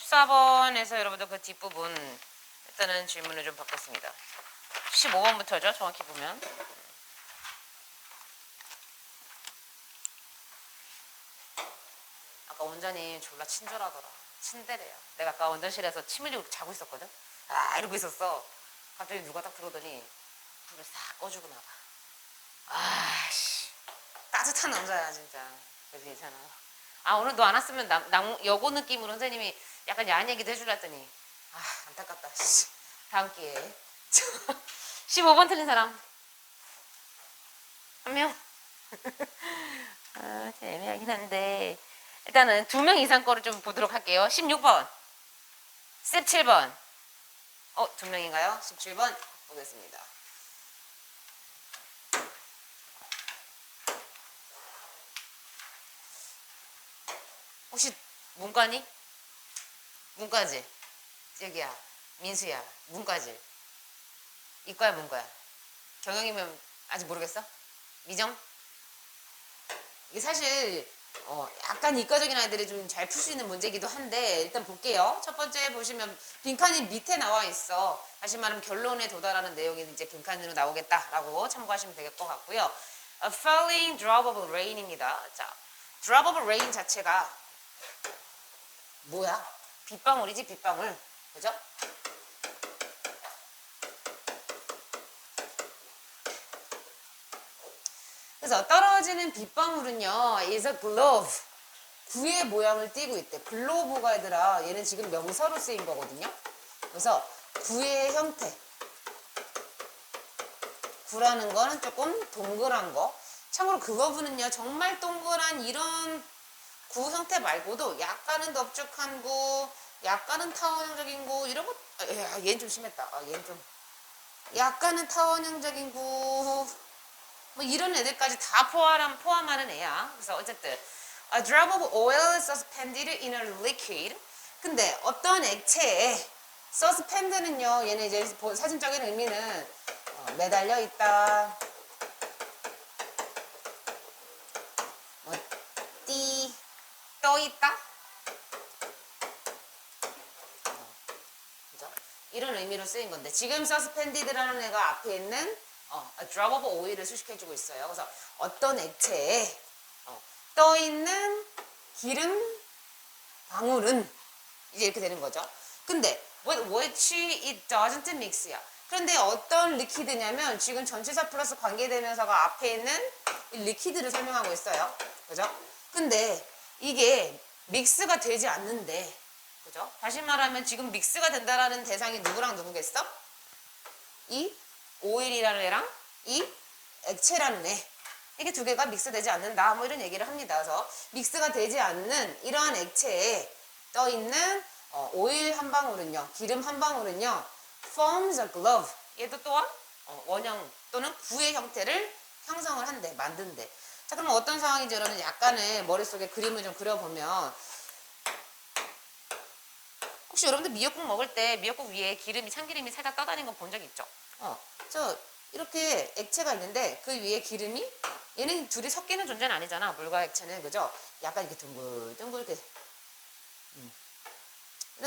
14번에서 여러분들 그 뒷부분 일단은 질문을 좀 바꿨습니다. 15번부터죠. 정확히 보면. 아까 원장님 졸라 친절하더라. 친데레야. 내가 아까 원장실에서 침 흘리고 자고 있었거든. 아 이러고 있었어. 갑자기 누가 딱 들어오더니 불을 싹 꺼주고 나가. 아씨 따뜻한 남자야 진짜. 그래서 괜찮아. 아 오늘 너 안 왔으면 여고 느낌으로 선생님이 약간 야한 얘기도 해줄라 했더니 아 안타깝다. 다음 기회에 15번 틀린 사람 한 명? 아 애매하긴 한데 일단은 2명 이상 거를 좀 보도록 할게요. 16번 17번 2명인가요? 17번 보겠습니다. 혹시 문과니? 문과지? 여기야 민수야 문과지? 이과야 문과야? 경영이면 아직 모르겠어? 미정? 이게 사실 약간 이과적인 아이들이 좀 잘 풀 수 있는 문제이기도 한데 일단 볼게요. 첫 번째 보시면 빈칸이 밑에 나와 있어. 다시 말하면 결론에 도달하는 내용이 이제 빈칸으로 나오겠다라고 참고하시면 될 것 같고요. A falling drop of rain입니다. 자, drop of rain 자체가 뭐야? 빗방울이지 빗방울. 그죠? 그래서 떨어지는 빗방울은요 is a glove. 구의 모양을 띠고 있대. 글로브가 얘들아 얘는 지금 명사로 쓰인 거거든요. 그래서 구의 형태. 구라는 거는 조금 동그란 거. 참고로 글로브는요 정말 동그란 이런 구 형태 말고도 약간은 넓적한 구, 약간은 타원형적인 구 이런 거. 얘는 좀 심했다. 얘는 좀 약간은 타원형적인 구. 뭐 이런 애들까지 다 포함하는 애야. 그래서 어쨌든 a drop of oil is suspended in a liquid. 근데 어떤 액체에 suspend는요 얘는 이제 사진적인 의미는 매달려 있다. 떠 있다. 그죠? 이런 의미로 쓰인 건데 지금 suspended라는 애가 앞에 있는 a drop of oil을 수식해주고 있어요. 그래서 어떤 액체에 떠 있는 기름 방울은 이제 이렇게 되는 거죠. 근데 with which it doesn't mix야. 그런데 어떤 리퀴드냐면 지금 전치사 플러스 관계대명사가 앞에 있는 리퀴드를 설명하고 있어요. 그죠? 근데 이게 믹스가 되지 않는데 그죠? 다시 말하면 지금 믹스가 된다라는 대상이 누구랑 누구겠어? 이 오일이라는 애랑 이 액체라는 애. 이게 두 개가 믹스되지 않는다. 뭐 이런 얘기를 합니다. 그래서 믹스가 되지 않는 이러한 액체에 떠 있는 오일 한 방울은요, 기름 한 방울은요, forms a glove. 얘도 또한 원형 또는 구의 형태를 형성을 한대, 만든대. 자, 그럼 어떤 상황인지 여러분 약간의 머릿속에 그림을 좀 그려보면 혹시 여러분들 미역국 먹을 때 미역국 위에 기름이 참기름이 살짝 떠다니는 거 본 적 있죠? 이렇게 액체가 있는데 그 위에 기름이 얘는 둘이 섞이는 존재는 아니잖아. 물과 액체는 그죠? 약간 이렇게 둥글둥글게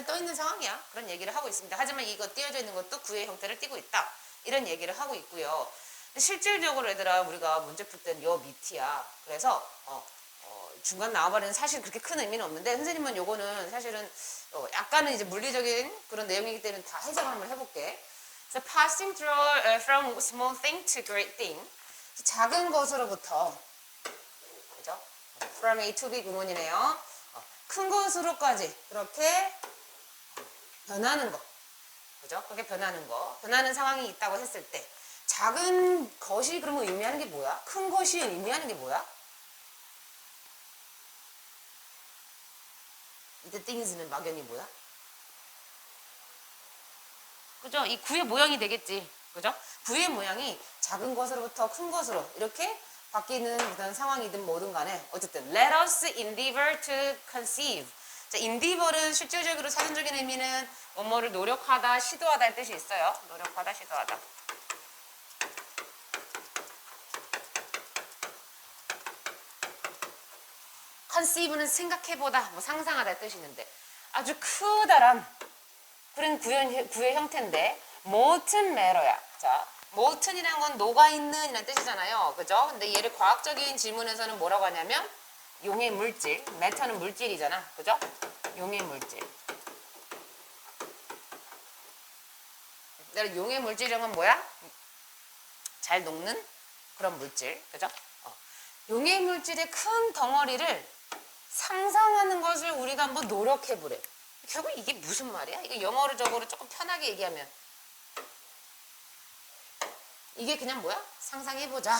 떠 있는 상황이야. 그런 얘기를 하고 있습니다. 하지만 이거 띄어져 있는 것도 구의 형태를 띠고 있다. 이런 얘기를 하고 있고요. 실질적으로 얘들아 우리가 문제 풀 때는 요 밑이야. 그래서 중간 나와버리는 사실 그렇게 큰 의미는 없는데 선생님은 요거는 사실은 약간은 이제 물리적인 그런 내용이기 때문에 다 해석을 한번 해볼게. So passing through from small thing to great thing. 작은 것으로부터 그죠? From A to B 구문이네요. 큰 것으로까지 그렇게 변하는 거. 그죠? 그렇게 변하는 거. 변하는 상황이 있다고 했을 때 작은 것이 그러면 의미하는 게 뭐야? 큰 것이 의미하는 게 뭐야? 이때 things는 막연히 뭐야? 그죠? 이 구의 모양이 되겠지. 그죠? 구의 모양이 작은 것으로부터 큰 것으로 이렇게 바뀌는 그런 상황이든 뭐든 간에 어쨌든 let us endeavor to conceive. 자, endeavor은 실질적으로 사전적인 의미는 뭐뭐를 노력하다, 시도하다 할 뜻이 있어요. 노력하다, 시도하다. conceive는 생각해보다, 뭐 상상하다 할 뜻이 있는데 아주 크다란 그런 구의 형태인데 molten matter야. 자, molten이라는 건 녹아있는 이라는 뜻이잖아요. 그죠? 근데 얘를 과학적인 질문에서는 뭐라고 하냐면 용의 물질, matter는 물질이잖아. 그죠? 용의 물질. 용의 물질이란 건 뭐야? 잘 녹는 그런 물질. 그죠? 용의 물질의 큰 덩어리를 상상하는 것을 우리가 한번 노력해 보래. 결국 이게 무슨 말이야? 이거 영어적으로 조금 편하게 얘기하면 이게 그냥 뭐야? 상상해보자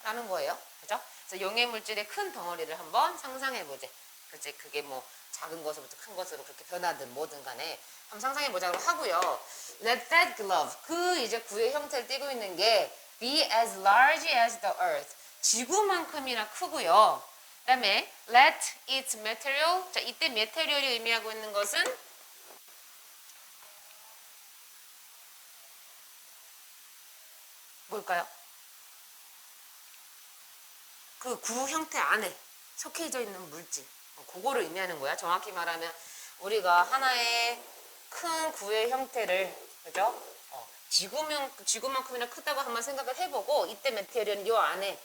라는 거예요. 그죠? 그래서 용의 물질의 큰 덩어리를 한번 상상해보자. 그치? 그게 뭐 작은 것으로부터 큰 것으로 그렇게 변하든 뭐든 간에 한번 상상해보자고 하고요. Let that glove, 그 이제 구의 형태를 띠고 있는 게 be as large as the earth, 지구만큼이나 크고요. 그 다음에 let its material, 자 이때 material이 의미하고 있는 것은 뭘까요? 그 구 형태 안에 속해져 있는 물질, 그거를 의미하는 거야. 정확히 말하면 우리가 하나의 큰 구의 형태를, 그죠? 지구만큼이나 크다고 한번 생각을 해보고 이때 메테리얼은 요 안에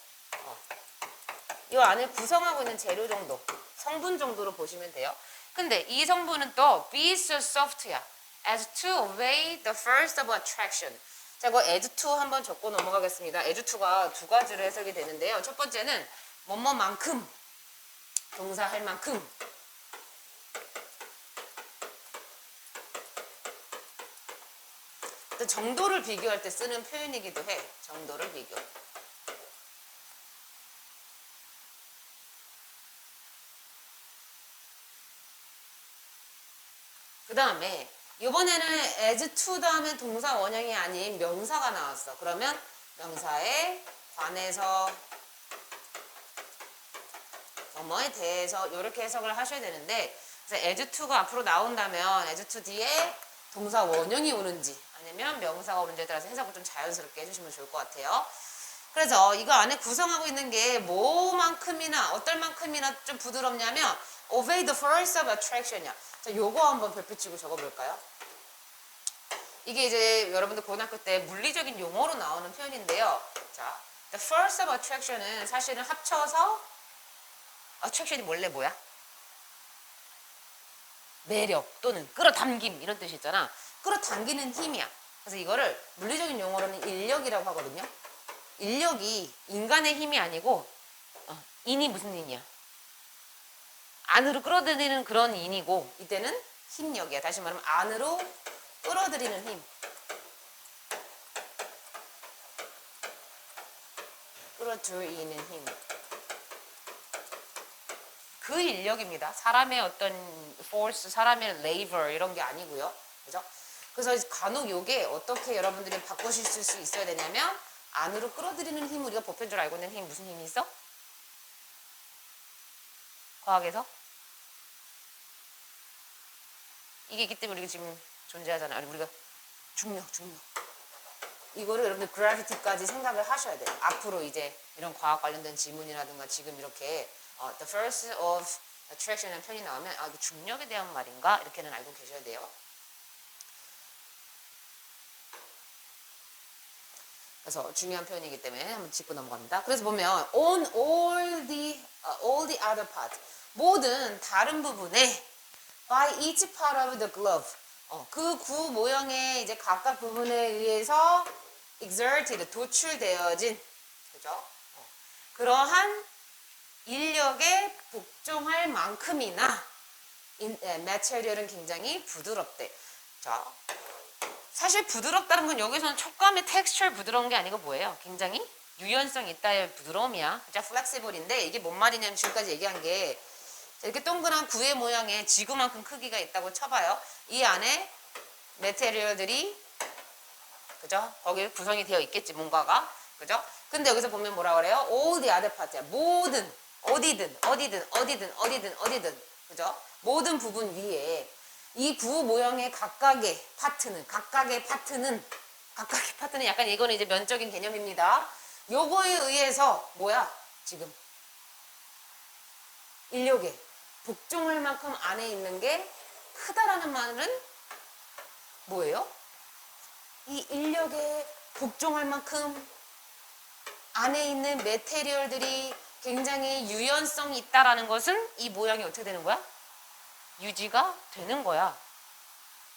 구성하고 있는 재료 정도, 성분 정도로 보시면 돼요. 근데 이 성분은 또 be so soft야, as to evade the first of attraction. 자, 이거 as to 한번 적고 넘어가겠습니다. as to가 두 가지로 해석이 되는데요. 첫 번째는 뭐뭐만큼, 동사 할 만큼. 또 정도를 비교할 때 쓰는 표현이기도 해. 정도를 비교. 그 다음에 이번에는 as to 다음에 동사 원형이 아닌 명사가 나왔어. 그러면 명사에 관해서 뭐에 대해서 이렇게 해석을 하셔야 되는데, 그래서 as to가 앞으로 나온다면 as to 뒤에 동사 원형이 오는지 아니면 명사가 오는지에 따라서 해석을 좀 자연스럽게 해주시면 좋을 것 같아요. 그래서 이거 안에 구성하고 있는 게 뭐만큼이나 어떨 만큼이나 좀 부드럽냐면 obey the force of attraction이야. 자, 요거 한번 별표치고 적어볼까요? 이게 이제 여러분들 고등학교 때 물리적인 용어로 나오는 표현인데요. 자, the force of attraction은 사실은 합쳐서 attraction이 원래 뭐야? 매력 또는 끌어당김 이런 뜻이 있잖아. 끌어당기는 힘이야. 그래서 이거를 물리적인 용어로는 인력이라고 하거든요. 인력이 인간의 힘이 아니고 인이 무슨 인이야? 안으로 끌어들이는 그런 인이고 이때는 힘력이야. 다시 말하면 안으로 끌어들이는 힘. 끌어들이는 힘. 그 인력입니다. 사람의 어떤 force, 사람의 labor 이런 게 아니고요. 그죠? 그래서 간혹 요게 어떻게 여러분들이 바꾸실 수 있어야 되냐면 안으로 끌어들이는 힘, 우리가 보편적으로 알고 있는 힘, 무슨 힘이 있어? 과학에서? 이게 있기 때문에 우리가 지금 존재하잖아. 아니, 우리가 중력. 이거를 여러분들 gravity까지 생각을 하셔야 돼요. 앞으로 이제 이런 과학 관련된 지문이라든가 지금 이렇게 the first of attraction이라는 편이 나오면 이거 중력에 대한 말인가? 이렇게는 알고 계셔야 돼요. 그래서 중요한 표현이기 때문에 한번 짚고 넘어갑니다. 그래서 보면 on all the other part, 모든 다른 부분에 by each part of the glove, 그 구 모형의 이제 각각 부분에 의해서 exerted, 도출되어진, 그죠? 그러한 인력에 복종할 만큼이나 material은 굉장히 부드럽대. 자, 사실 부드럽다는 건 여기서는 촉감의 텍스처 부드러운 게 아니고 뭐예요? 굉장히 유연성 있다의 부드러움이야. 진짜 플렉시블인데 이게 뭔 말이냐면 지금까지 얘기한 게 이렇게 동그란 구의 모양의 지구만큼 크기가 있다고 쳐봐요. 이 안에 메테리얼들이, 그죠? 거기에 구성이 되어 있겠지, 뭔가가. 그죠? 근데 여기서 보면 뭐라 그래요? all the other part야. 모든, 어디든. 그죠? 모든 부분 위에 이 구 모형의 각각의 파트는 약간 이거는 이제 면적인 개념입니다. 요거에 의해서 뭐야? 지금 인력에 복종할 만큼 안에 있는 게 크다라는 말은 뭐예요? 이 인력에 복종할 만큼 안에 있는 메테리얼들이 굉장히 유연성이 있다라는 것은 이 모양이 어떻게 되는 거야? 유지가 되는 거야.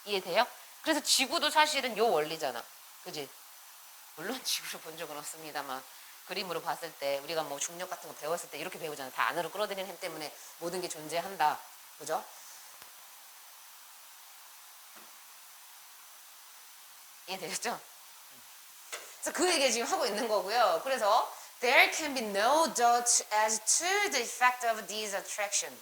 이해돼요? 그래서 지구도 사실은 요 원리잖아. 그지? 물론 지구를 본 적은 없습니다만 그림으로 봤을 때 우리가 뭐 중력 같은 거 배웠을 때 이렇게 배우잖아. 다 안으로 끌어들이는 힘 때문에 모든 게 존재한다. 그죠? 이해되셨죠? 그래서 그 얘기 지금 하고 있는 거고요. 그래서 there can be no doubt as to the effect of these attraction.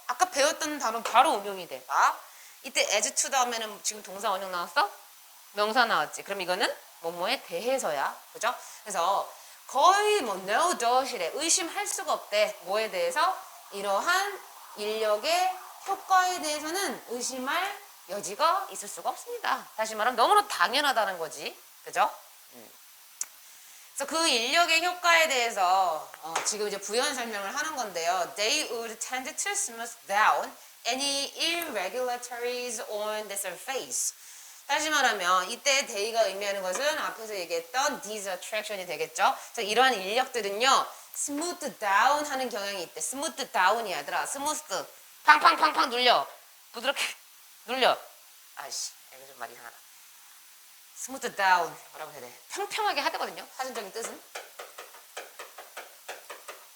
아까 배웠던 단어 바로 응용이 돼. 봐. 이때 as to 다음에는 지금 동사 원형 나왔어? 명사 나왔지. 그럼 이거는 뭐뭐에 대해서야. 그죠? 그래서 거의 뭐 no doubt이래. 의심할 수가 없대. 뭐에 대해서? 이러한 인력의 효과에 대해서는 의심할 여지가 있을 수가 없습니다. 다시 말하면 너무나 당연하다는 거지. 그죠? 그래서 그 인력의 효과에 대해서 지금 이제 부연 설명을 하는 건데요. They would tend to smooth down any irregularities on the surface. 다시 말하면 이때 they가 의미하는 것은 앞에서 얘기했던 these attraction이 되겠죠. 그래서 이러한 인력들은요. smooth down 하는 경향이 있대. smooth down이 아니라 smooth 팡팡팡팡 눌려. 부드럽게 눌려. 아이씨 이거 좀 말이 이상하다. 스무트 다운 뭐라고 해야 돼? 평평하게 하되거든요. 사전적인 뜻은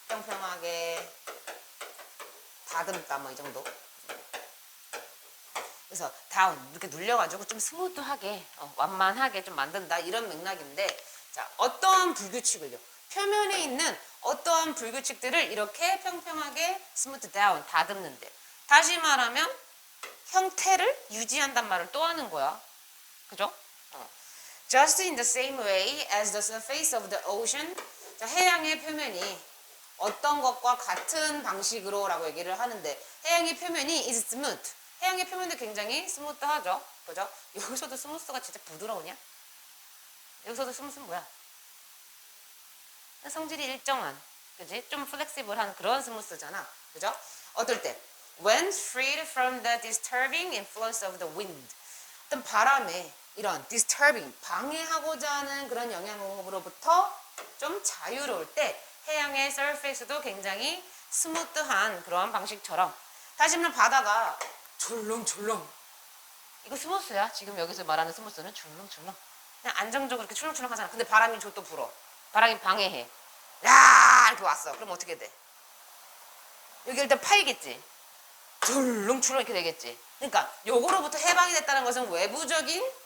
평평하게 다듬다 뭐 이 정도. 그래서 다운 이렇게 눌려가지고 좀 스무트하게 완만하게 좀 만든다 이런 맥락인데 자 어떠한 불규칙을요? 표면에 있는 어떠한 불규칙들을 이렇게 평평하게 스무트 다운 다듬는데 다시 말하면 형태를 유지한단 말을 또 하는 거야. 그죠? Just in the same way as the surface of the ocean. 자, 해양의 표면이 어떤 것과 같은 방식으로 라고 얘기를 하는데 해양의 표면이 is smooth. 해양의 표면도 굉장히 스무트하죠. 그죠? 여기서도 스무스가 진짜 부드러우냐? 여기서도 스무스는 뭐야? 성질이 일정한, 그지? 좀 플렉시블한 그런 스무스잖아. 그죠? 어떨 때? When freed from the disturbing influence of the wind. 어떤 바람에 이런 disturbing, 방해하고자 하는 그런 영향으로부터 좀 자유로울 때 해양의 surface도 굉장히 스무트한 그러한 방식처럼 다시 말하면 바다가 졸렁졸렁 이거 스무스야. 지금 여기서 말하는 스무스는 줄렁줄렁 그냥 안정적으로 이렇게 출렁출렁 하잖아. 근데 바람이 저 또 불어. 바람이 방해해. 야 이렇게 왔어. 그럼 어떻게 돼? 여기 일단 파이겠지. 졸렁졸렁 이렇게 되겠지. 그러니까 요거로부터 해방이 됐다는 것은 외부적인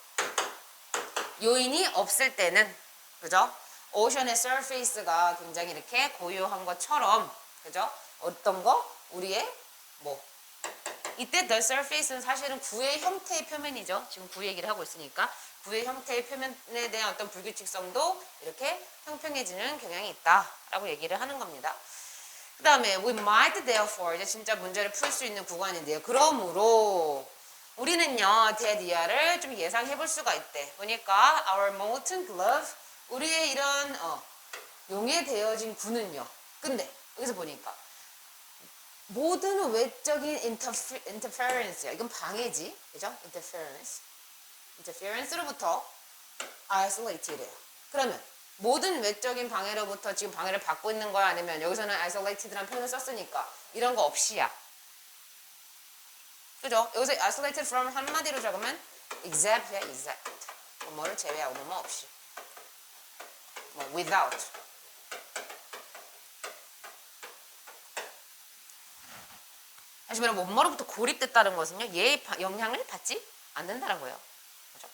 요인이 없을 때는 그죠? 오션의 서페이스가 굉장히 이렇게 고요한 것처럼 그죠? 어떤 거? 우리의 뭐 이때 the surface는 사실은 구의 형태의 표면이죠. 지금 구 얘기를 하고 있으니까 구의 형태의 표면에 대한 어떤 불규칙성도 이렇게 평평해지는 경향이 있다라고 얘기를 하는 겁니다. 그 다음에 we might therefore 이제 진짜 문제를 풀 수 있는 구간인데요. 그러므로 우리는요 대디아를 좀 예상해 볼 수가 있대. 보니까 our molten glove 우리의 이런 용해되어진 구는요. 근데 여기서 보니까 모든 외적인 interference야. 이건 방해지, 그죠? interference로부터 isolated래요. 그러면 모든 외적인 방해로부터 지금 방해를 받고 있는 거야? 아니면 여기서는 isolated라는 표현을 썼으니까 이런 거 없이야. 그죠? 여기서 isolated from 한마디로 적으면 except야, except. 뭐를 제외하고 뭐 없이. 뭐 without. 다시 말하면 뭐뭐로부터 고립됐다는 것은요. 얘의 영향을 받지 않는다는 거예요. 그죠?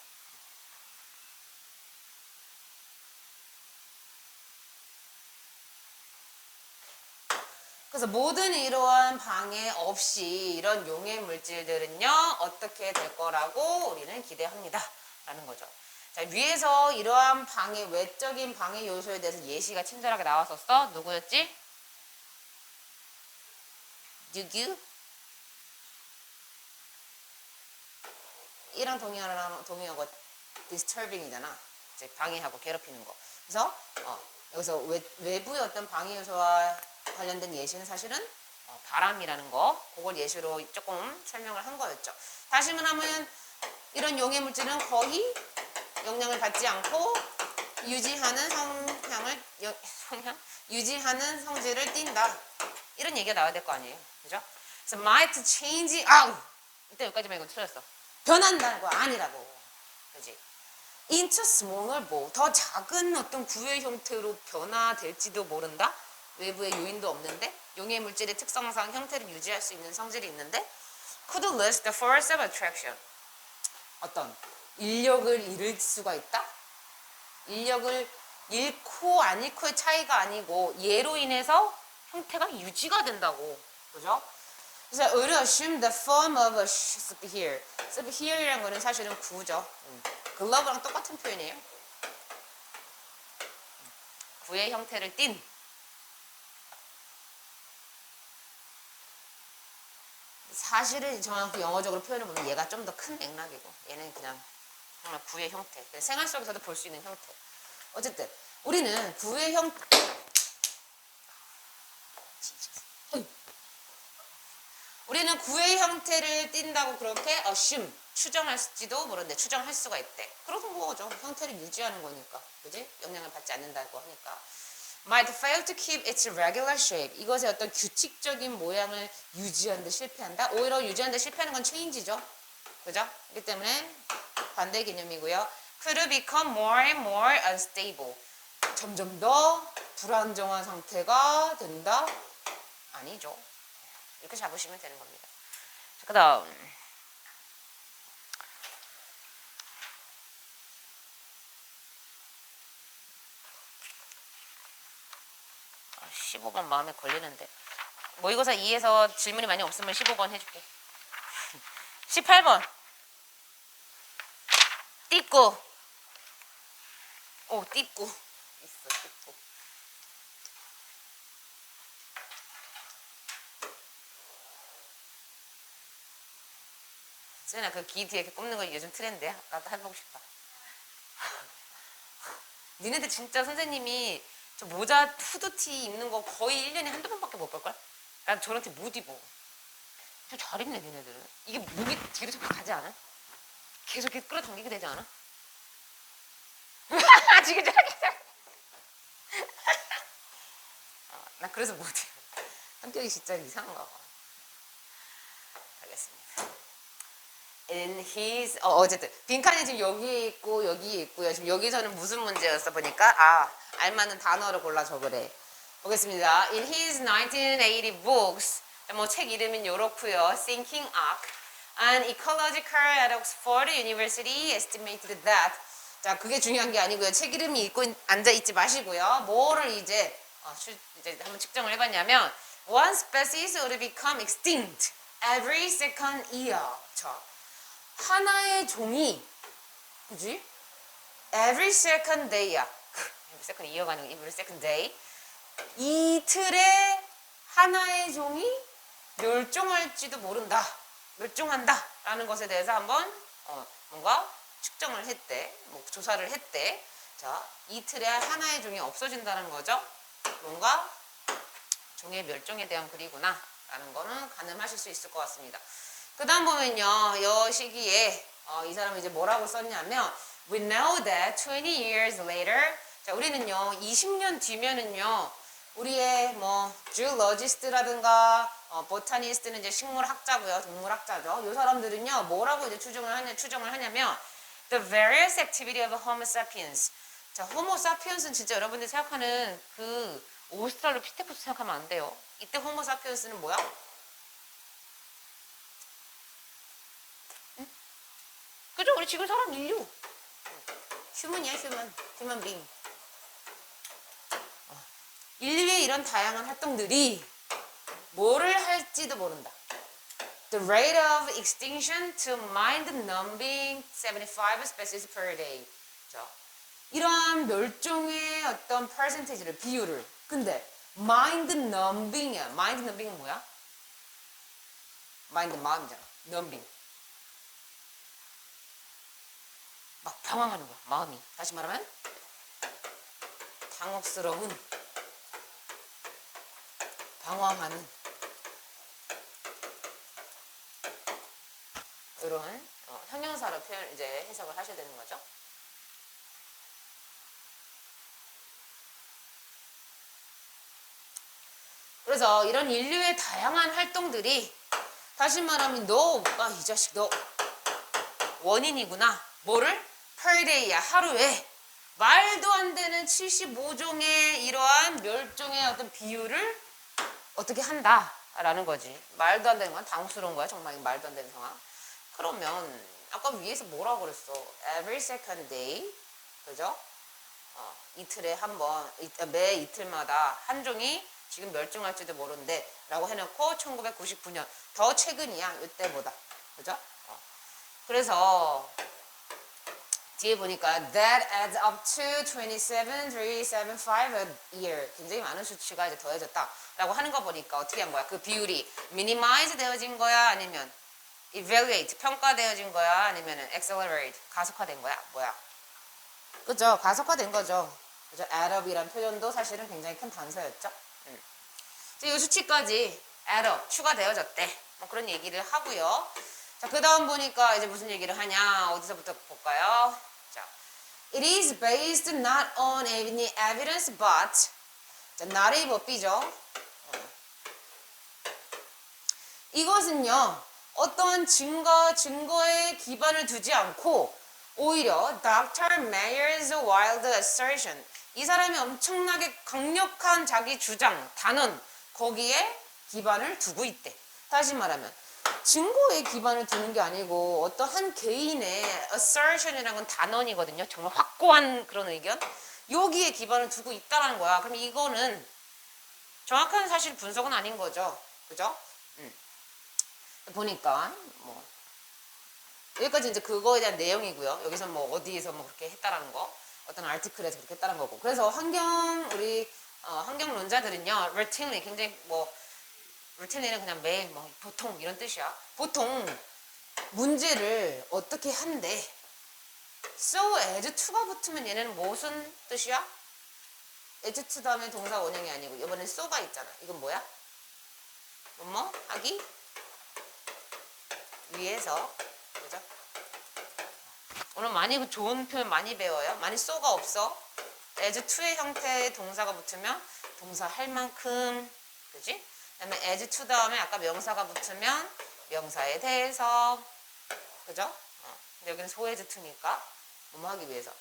그래서 모든 이러한 방해 없이 이런 용해 물질들은요. 어떻게 될 거라고 우리는 기대합니다. 라는 거죠. 자, 위에서 이러한 방해, 외적인 방해 요소에 대해서 예시가 친절하게 나왔었어. 누구였지? 뉴규? 이랑 동의어가 disturbing이잖아. 이제 방해하고 괴롭히는 거. 그래서 여기서 외부의 어떤 방해 요소와 관련된 예시는 사실은 바람이라는 거, 그걸 예시로 조금 설명을 한 거였죠. 다시 말하면 이런 용해 물질은 거의 영향을 받지 않고 유지하는 유지하는 성질을 띈다. 이런 얘기가 나와야 될 거 아니에요, 그죠? 그래서 might change, 이때 여기까지만 이거 틀렸어. 변한다는 거 아니라고, 그지? into smaller ball, 더 작은 어떤 구의 형태로 변화될지도 모른다. 외부의 요인도 없는데 용해 물질의 특성상 형태를 유지할 수 있는 성질이 있는데 could lose the force of attraction. 어떤 인력을 잃을 수가 있다? 인력을 잃고 안 잃고의 차이가 아니고 얘로 인해서 형태가 유지가 된다고. 그죠? 그래서 우리가 assume the form of a sphere. sphere이라는 거는 사실은 구죠. 글러브랑 똑같은 표현이에요. 구의 형태를 띤. 사실은 정확히 영어적으로 표현을 보면 얘가 좀 더 큰 맥락이고 얘는 그냥 정말 구의 형태. 생활 속에서도 볼 수 있는 형태. 어쨌든 우리는 구의 우리는 구의 형태를 띈다고 그렇게 assume, 추정할지도 모르는데 추정할 수가 있대. 그런 거죠. 형태를 유지하는 거니까. 그지? 영향을 받지 않는다고 하니까. might fail to keep its regular shape. 이것의 어떤 규칙적인 모양을 유지하는 데 실패한다. 오히려 유지하는 데 실패하는 건 change죠. 그죠? 그렇기 때문에 반대 개념이고요. could become more and more unstable. 점점 더 불안정한 상태가 된다? 아니죠. 이렇게 잡으시면 되는 겁니다. 그 다음 15번 마음에 걸리는데 모의고사 2에서 질문이 많이 없으면 15번 해줄게. 18번 띠꾸. 띠꾸 있어. 띠꾸. 쟤나 그 귀 뒤에 이렇게 꼽는 거 요즘 트렌드야. 나도 해보고 싶다. 니네들 진짜 선생님이 저 모자 후드티 입는 거 거의 1년에 한두 번밖에 못 볼걸? 난 저런 티 못 입어. 좀 잘 입네 니네들은. 이게 목이 뒤로 좀 가지 않아? 계속 이렇게 끌어당기게 되지 않아? 지금 저렇게 나 그래서 못 입어. 성격이 진짜 이상한가 봐. 알겠습니다. In his 어쨌든 빈칸이 지금 여기에 있고 여기에 있고요. 지금 여기서는 무슨 문제였어 보니까 알맞는 단어를 골라 적으래. 보겠습니다. In his 1980 books, 뭐 책 이름은 요렇고요. Thinking Arc, an ecological at Oxford University estimated that. 자, 그게 중요한 게 아니고요. 책 이름이 있고 앉아 있지 마시고요. 뭐를 이제 한번 측정을 해봤냐면 one species would become extinct every second year. 자, 하나의 종이, 그지? Every second day야. every second year가 아니고 every second day. 이틀에 하나의 종이 멸종할지도 모른다. 멸종한다. 라는 것에 대해서 한번 뭔가 측정을 했대. 뭐 조사를 했대. 자, 이틀에 하나의 종이 없어진다는 거죠. 뭔가 종의 멸종에 대한 글이구나. 라는 거는 가늠하실 수 있을 것 같습니다. 그 다음 보면요. 이 시기에 이 사람은 이제 뭐라고 썼냐면 We know that 20 years later 자, 우리는요 20년 뒤면은요 우리의 뭐 주올로지스트라든가 보타니스트는 이제 식물학자고요. 동물학자죠. 이 사람들은요 뭐라고 이제 추정을 하냐면 The various activity of Homo sapiens. 자, Homo sapiens는 진짜 여러분들이 생각하는 그 오스트랄로피테쿠스 생각하면 안 돼요. 이때 Homo sapiens는 뭐야? 그죠? 우리 지금 사람 인류. 휴먼이야, 휴먼 빙. 인류의 이런 다양한 활동들이 뭐를 할지도 모른다. The rate of extinction to mind-numbing 75 species per day. 자, 이러한 멸종의 어떤 percentage를, 비율을. 근데 mind-numbing이야. mind-numbing은 뭐야? mind, 마음이잖아. numbing. 막 당황하는 거야, 마음이. 다시 말하면 당혹스러운, 방황하는 이런 형용사로 표현 이제 해석을 하셔야 되는 거죠. 그래서 이런 인류의 다양한 활동들이 다시 말하면 너가 이 자식 너 원인이구나. 뭐를? per day야 하루에 말도 안 되는 75종의 이러한 멸종의 어떤 비율을 어떻게 한다라는 거지. 말도 안 되는 건 당혹스러운 거야. 정말 말도 안 되는 상황. 그러면 아까 위에서 뭐라고 그랬어? Every second day, 그죠? 이틀에 한 번, 매 이틀마다 한 종이 지금 멸종할지도 모르는데 라고 해놓고 1999년 더 최근이야. 이때보다. 그죠? 그래서 뒤에 보니까 that adds up to 27,375 a year. 굉장히 많은 수치가 이제 더해졌다라고 하는 거 보니까 어떻게 한 거야? 그 비율이 minimize 되어진 거야? 아니면 evaluate 평가되어진 거야? 아니면 accelerate 가속화된 거야? 뭐야? 그죠? 가속화된 거죠. 그죠? add up이란 표현도 사실은 굉장히 큰 단서였죠. 이 수치까지 add up 추가되어졌대. 뭐 그런 얘기를 하고요. 자, 그 다음 보니까 이제 무슨 얘기를 하냐? 어디서부터 볼까요? 자, it is based not on any evidence but 자, not의 법비죠. 이것은요, 어떠한 증거에 기반을 두지 않고 오히려 Dr. Mayer's wild assertion 이 사람이 엄청나게 강력한 자기 주장, 단언 거기에 기반을 두고 있대. 다시 말하면 증거에 기반을 두는 게 아니고 어떤 한 개인의 assertion이라는 건 단언이거든요. 정말 확고한 그런 의견. 여기에 기반을 두고 있다는 거야. 그럼 이거는 정확한 사실 분석은 아닌 거죠. 그죠? 보니까 뭐 여기까지 이제 그거에 대한 내용이고요. 여기서 뭐 어디에서 뭐 그렇게 했다라는 거, 어떤 아티클에서 그렇게 했다는 거고. 그래서 우리 환경론자들은요, routinely 굉장히 뭐 routinely는 그냥 매일 뭐 보통 이런 뜻이야. 보통 문제를 어떻게 한대. so as to가 붙으면 얘네는 무슨 뜻이야? as to 다음에 동사 원형이 아니고 이번엔 so가 있잖아. 이건 뭐야? 뭐 하기 위해서. 그죠? 오늘 많이 좋은 표현 많이 배워요. 많이 so가 없어. as to의 형태의 동사가 붙으면 동사 할 만큼, 그지? 그다음에 as to 다음에 아까 명사가 붙으면 명사에 대해서, 그죠? 근데 여기는 so as to니까 뭐 하기 위해서.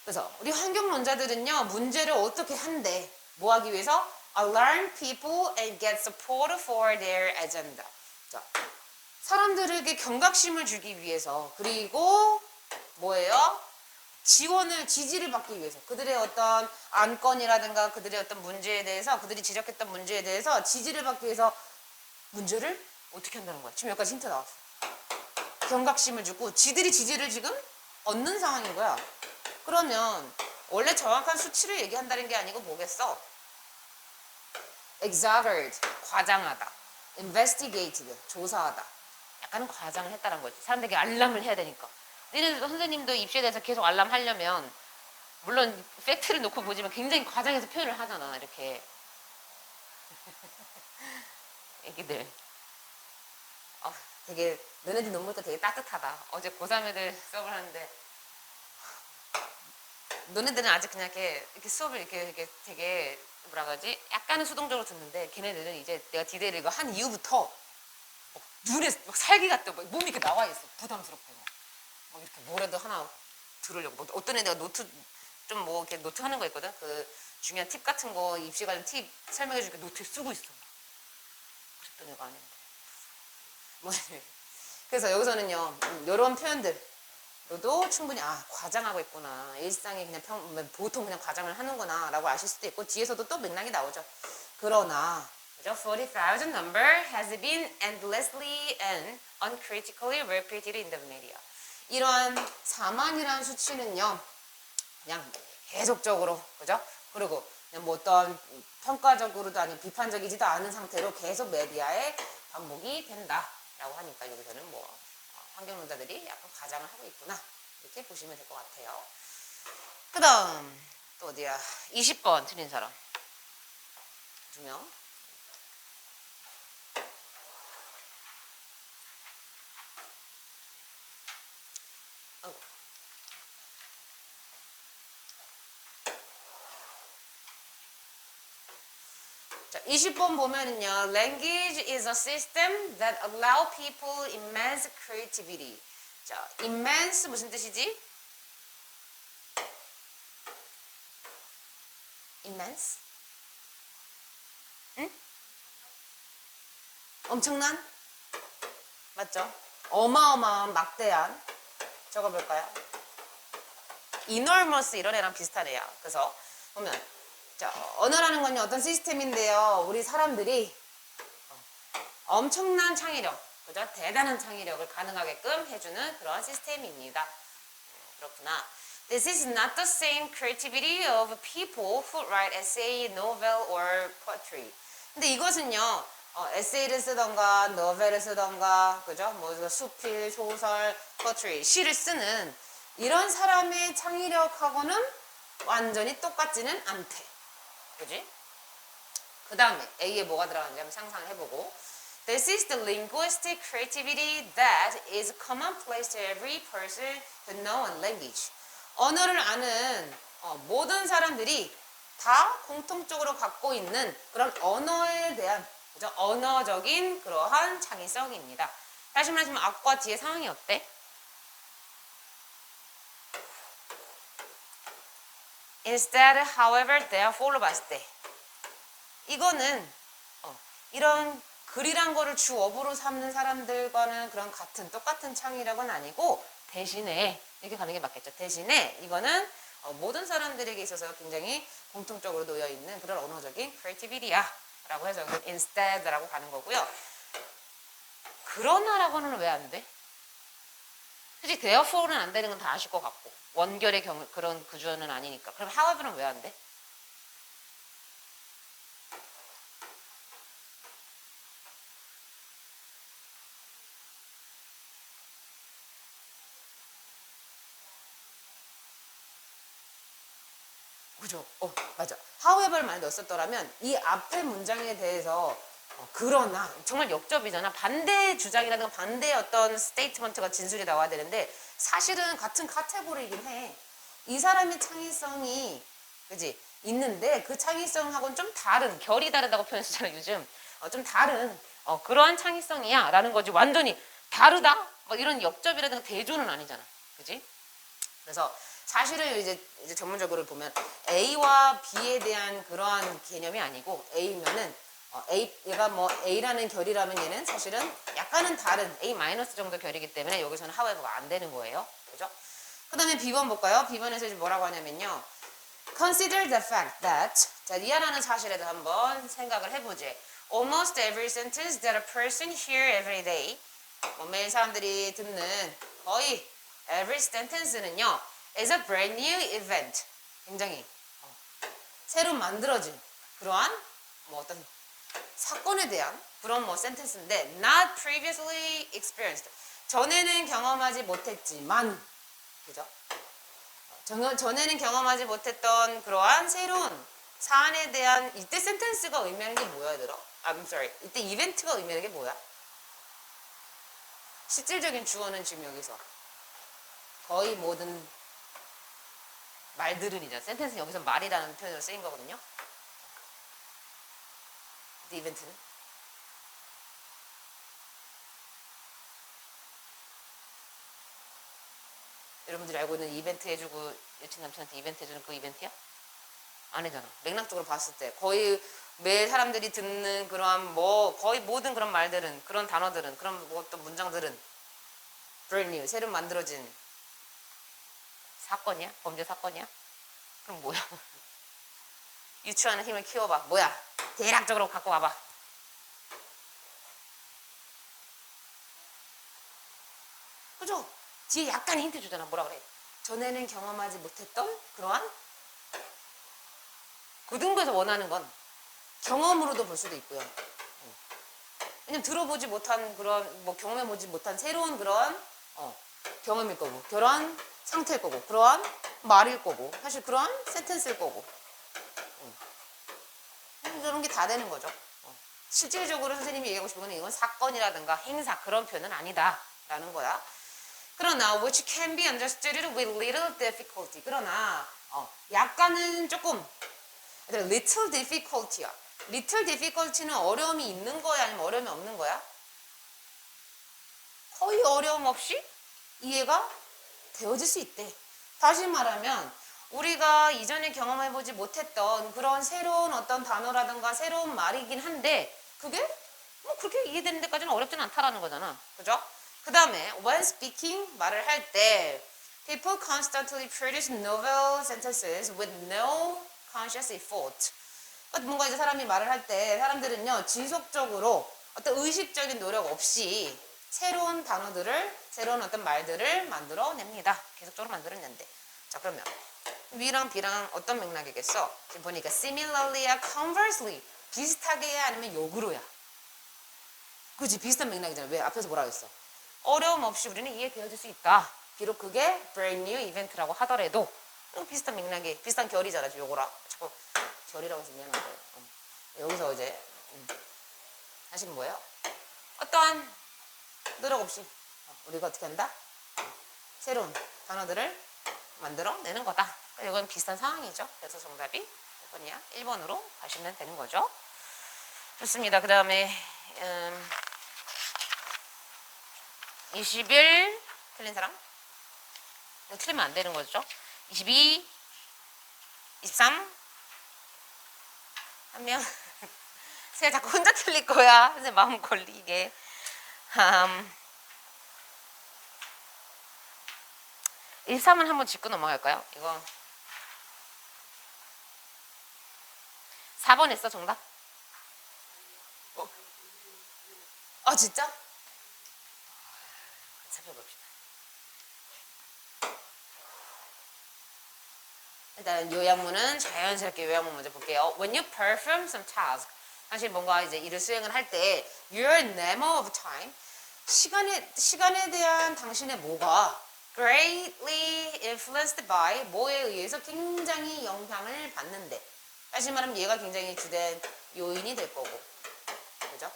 그래서 우리 환경론자들은요, 문제를 어떻게 한대? 뭐 하기 위해서? Alarm people and get support for their agenda. 자, 사람들에게 경각심을 주기 위해서, 그리고 뭐예요? 지지를 받기 위해서, 그들의 어떤 안건이라든가 그들의 어떤 문제에 대해서, 그들이 지적했던 문제에 대해서 지지를 받기 위해서 문제를 어떻게 한다는 거야? 지금 여기까지 힌트 나왔어. 경각심을 주고 지들이 지지를 지금 얻는 상황인 거야. 그러면 원래 정확한 수치를 얘기한다는 게 아니고 뭐겠어? exaggerate, 과장하다. investigated, 조사하다. 약간은 과장을 했다는 거지. 사람들에게 알람을 해야 되니까. 니네들도 선생님도 입시에 대해서 계속 알람 하려면 물론 팩트를 놓고 보지만 굉장히 과장해서 표현을 하잖아. 이렇게 애기들 되게 너네들 논문 보니까 되게 따뜻하다. 어제 고3 애들 수업을 하는데 너네들은 아직 그냥 이렇게 수업을 이렇게 되게 뭐라 그러지? 약간은 수동적으로 듣는데 걔네들은 이제 내가 디데이를 이거 한 이후부터 눈에 막 살기가 또 몸이 이렇게 나와 있어. 부담스럽게 막 이렇게 뭐라도 하나 들으려고. 뭐 어떤 애가 노트 좀 뭐 이렇게 노트 하는 거 있거든. 그 중요한 팁 같은 거 입시 관련 팁 설명해 줄게 노트에 쓰고 있어. 그랬던 애가 아닌데. 뭐 그래서 여기서는요 이런 표현들로도 충분히 과장하고 있구나. 일상에 그냥 보통 그냥 과장을 하는구나 라고 아실 수도 있고, 뒤에서도 또 맥락이 나오죠. 그러나 40,000 number has been endlessly and uncritically repeated in the media. 이러한 4만이라는 수치는요, 그냥 계속적으로, 그죠? 그리고 그냥 뭐 어떤 평가적으로도 아니고 비판적이지도 않은 상태로 계속 메디아에 반복이 된다라고 하니까 여기서는 뭐 환경론자들이 약간 과장을 하고 있구나 이렇게 보시면 될 것 같아요. 그 다음 또 어디야? 20번 틀린 사람 2명. 자, 20번 보면은요. Language is a system that allow people immense creativity. 자, immense 무슨 뜻이지? immense? 응? 엄청난? 맞죠? 어마어마한, 막대한. 적어볼까요? enormous 이런 애랑 비슷한 애야. 그래서 보면 자, 언어라는 건요 어떤 시스템인데요. 우리 사람들이 엄청난 창의력, 그죠? 대단한 창의력을 가능하게끔 해주는 그런 시스템입니다. 그렇구나. This is not the same creativity of people who write essay, novel, or poetry. 근데 이것은요, 에세이를 쓰던가, 노벨을 쓰던가, 그죠? 뭐 수필, 소설, poetry, 시를 쓰는 이런 사람의 창의력하고는 완전히 똑같지는 않대. 그지? 그 다음에 A에 뭐가 들어가는지 한번 상상을 해보고 This is the linguistic creativity that is commonplace to every person who knows a language. 언어를 아는 모든 사람들이 다 공통적으로 갖고 있는 그런 언어에 대한 그죠? 언어적인 그러한 창의성입니다. 다시 말하면 앞과 뒤의 상황이 어때? Instead, however, therefore 봤을 때 이거는 이런 글이란 거를 주어부로 삼는 사람들과는 그런 같은 똑같은 창의력은 아니고 대신에 이렇게 가는 게 맞겠죠. 대신에 이거는 모든 사람들에게 있어서 굉장히 공통적으로 놓여 있는 그런 언어적인 creativity야 라고 해서 instead라고 가는 거고요. 그러나라고는 왜 안 돼? 솔직히 therefore는 안 되는 건 다 아실 것 같고 원결의 경우 그런 구조는 아니니까. 그럼 however는 왜 안 돼? 그죠? 맞아. however 말 넣었었더라면 이 앞에 문장에 대해서 그러나 정말 역접이잖아. 반대 주장이라든가 반대의 어떤 스테이트먼트가 진술이 나와야 되는데 사실은 같은 카테고리이긴 해. 이 사람의 창의성이 그지 있는데 그 창의성하고는 좀 다른 결이 다르다고 표현했잖아 요즘. 좀 다른 그러한 창의성이야 라는 거지. 완전히 다르다? 막 이런 역접이라든가 대조는 아니잖아. 그지? 그래서 사실은 이제 전문적으로 보면 A와 B에 대한 그러한 개념이 아니고 A면은 얘가 뭐 A라는 결이라면 얘는 사실은 약간은 다른 A- 정도 결이기 때문에 여기서는 however가 안 되는 거예요. 그죠? 그 다음에 B번 볼까요? B번에서 이제 뭐라고 하냐면요. Consider the fact that 자, 이하라는 사실에도 한번 생각을 해보지. Almost every sentence that a person hear every day 뭐 매일 사람들이 듣는 거의 every sentence는요 is a brand new event. 굉장히 새로 만들어진 그러한 뭐 어떤 사건에 대한 그런 뭐 센텐스인데 not previously experienced. 전에는 경험하지 못했지만 그죠? 전에는 경험하지 못했던 그러한 새로운 사안에 대한 이때 센텐스가 의미하는 게 뭐야 얘들아? I'm sorry. 이때 이벤트가 의미하는 게 뭐야? 실질적인 주어는 지금 여기서 거의 모든 말들은이죠. 센텐스는 여기서 말이라는 표현으로 쓰인 거거든요. 근데 이벤트는 여러분들이 알고 있는 이벤트 해주고 여친 남친한테 이벤트 해주는 그 이벤트야? 아니잖아. 맥락적으로 봤을 때 거의 매일 사람들이 듣는 그러한 뭐 거의 모든 그런 말들은 그런 단어들은 그런 뭐 어떤 문장들은 brand new 새로 만들어진 사건이야? 범죄 사건이야? 그럼 뭐야? 유추하는 힘을 키워봐. 뭐야? 대략적으로 갖고 와봐. 그죠? 뒤에 약간 힌트 주잖아. 뭐라 그래? 전에는 경험하지 못했던 그러한 그 등급에서 원하는 건 경험으로도 볼 수도 있고요. 왜냐면 들어보지 못한 그런 뭐 경험해보지 못한 새로운 그런 경험일 거고 그러한 상태일 거고 그러한 말일 거고 사실 그러한 센텐스일 거고 이런 게 다 되는 거죠. 실질적으로 선생님이 얘기하고 싶은 건 이건 사건이라든가 행사 그런 표현은 아니다 라는 거야. 그러나 which can be understood with little difficulty. 그러나 약간은 조금 little difficulty야. little difficulty는 어려움이 있는 거야? 아니면 어려움이 없는 거야? 거의 어려움 없이 이해가 되어질 수 있대. 다시 말하면 우리가 이전에 경험해보지 못했던 그런 새로운 어떤 단어라든가 새로운 말이긴 한데 그게 뭐 그렇게 이해되는 데까지는 어렵진 않다라는 거잖아. 그죠? 그 다음에 when speaking 말을 할 때 people constantly produce novel sentences with no conscious effort. 뭔가 이제 사람이 말을 할 때 사람들은요 지속적으로 어떤 의식적인 노력 없이 새로운 단어들을 새로운 어떤 말들을 만들어냅니다. 계속적으로 만들어낸대. 자 그러면 B랑 B랑 어떤 맥락이겠어? 지금 보니까 similarly야, conversely 비슷하게야 아니면 역으로야. 그치 비슷한 맥락이잖아. 왜 앞에서 뭐라 했어? 어려움 없이 우리는 이해되어질 수 있다. 비록 그게 brand new 이벤트라고 하더라도 비슷한 맥락이 비슷한 결이잖아. 요거랑 자꾸 결이라고 해서 미안한데 여기서 이제 사실은 뭐예요? 어떠한 노력 없이 우리가 어떻게 한다? 새로운 단어들을 만들어내는 거다. 이건 비슷한 상황이죠. 그래서 정답이 몇 번이야? 1번으로 가시면 되는 거죠. 좋습니다. 그 다음에 21 틀린 사람? 틀리면 안 되는 거죠. 22 23 한 명. 제가 자꾸 혼자 틀릴 거야. 선생님 마음 걸리게. 13은 한번 짚고 넘어갈까요? 이거 4번 했어 정답? 아 진짜? 살펴봅시다. 일단 요약문은 자연스럽게 요약문 먼저 볼게요. When you perform some task, 사실 뭔가 이제 일을 수행을 할 때 your name of time, 시간에 대한 당신의 뭐가 greatly influenced by 뭐에 의해서 굉장히 영향을 받는데, 다시 말하면 얘가 굉장히 주된 요인이 될 거고, 그죠?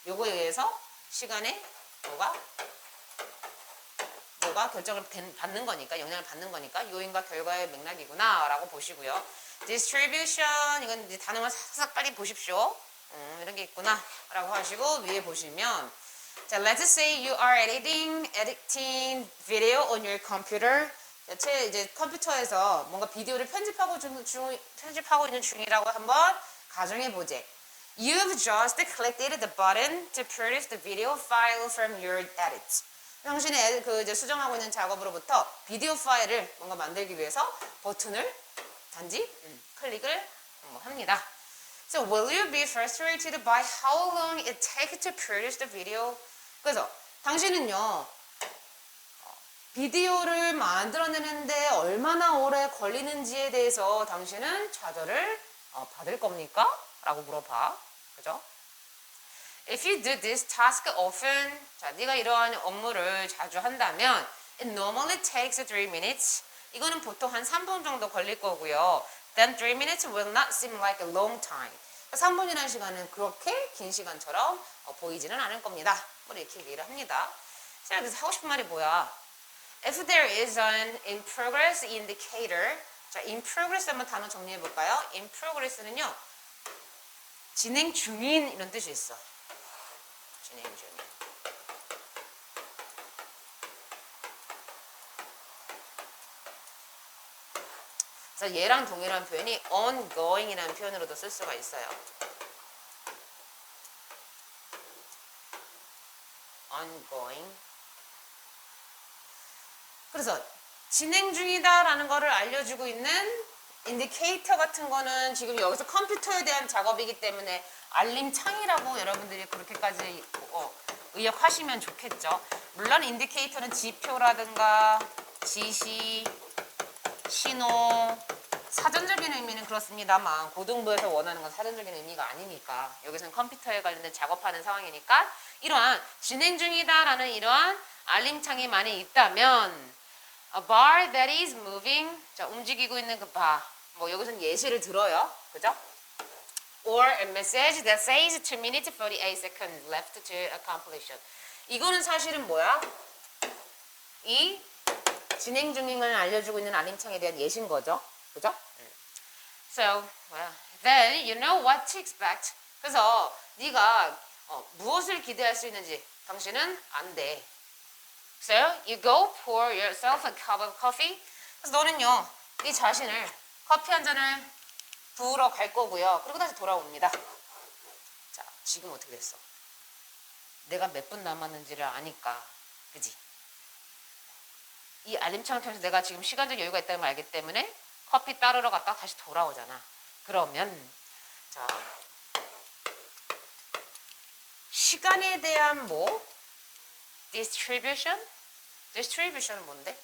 요거에 의해서 시간에 뭐가 결정을 받는 거니까, 영향을 받는 거니까 요인과 결과의 맥락이구나 라고 보시고요. distribution, 이건 이제 단어만 싹싹 빨리 보십시오. 이런 게 있구나 라고 하시고 위에 보시면, 자, let's say you are editing video on your computer. 이제 컴퓨터에서 뭔가 비디오를 편집하고 있는 중이라고 한번 가정해 보재. You've just clicked the button to produce the video file from your edit. 당신의 그 이제 수정하고 있는 작업으로부터 비디오 파일을 뭔가 만들기 위해서 버튼을 단지 클릭을 합니다. So will you be frustrated by how long it takes to produce the video? 그래서 당신은요 비디오를 만들어내는데 얼마나 오래 걸리는지에 대해서 당신은 좌절을 받을 겁니까? 라고 물어봐. 그죠? If you do this task often, 자, 네가 이러한 업무를 자주 한다면 it normally takes 3 minutes. 이거는 보통 한 3분 정도 걸릴 거고요. Then 3 minutes will not seem like a long time. 3분이라는 시간은 그렇게 긴 시간처럼 보이지는 않을 겁니다. 뭐 이렇게 얘기를 합니다. 제가 그래서 하고 싶은 말이 뭐야? If there is an in progress indicator, 자, in progress 한번 단어 정리해 볼까요? In progress는요, 진행 중인 이런 뜻이 있어. 진행 중인. 그래서 얘랑 동일한 표현이 ongoing이라는 표현으로도 쓸 수가 있어요. ongoing. 그래서 진행 중이다라는 거를 알려주고 있는 인디케이터 같은 거는 지금 여기서 컴퓨터에 대한 작업이기 때문에 알림 창이라고 여러분들이 그렇게까지 의역하시면 좋겠죠. 물론 인디케이터는 지표라든가 지시, 신호, 사전적인 의미는 그렇습니다만 고등부에서 원하는 건 사전적인 의미가 아니니까 여기서는 컴퓨터에 관련된 작업하는 상황이니까 이러한 진행 중이다라는 이러한 알림창이 만약 있다면 A bar that is moving, 자, 움직이고 있는 그 바, 뭐 여기서는 예시를 들어요, 그죠? Or a message that says 2 minutes 48 seconds left to completion. 이거는 사실은 뭐야? 이 진행 중인 걸 알려주고 있는 알림창에 대한 예시인 거죠, 그죠? So, if then you know what to expect. 그래서 네가 무엇을 기대할 수 있는지 당신은 안 돼. So you go pour yourself a cup of coffee. 그래서 너는요, 네 자신을 커피 한 잔을 부으러 갈 거고요. 그리고 다시 돌아옵니다. 자, 지금 어떻게 됐어? 내가 몇 분 남았는지를 아니까, 그지? 이 알림창을 통해서 내가 지금 시간적 여유가 있다는 걸 알기 때문에 커피 따르러 갔다가 다시 돌아오잖아. 그러면 자, 시간에 대한 뭐? distribution? distribution은 뭔데?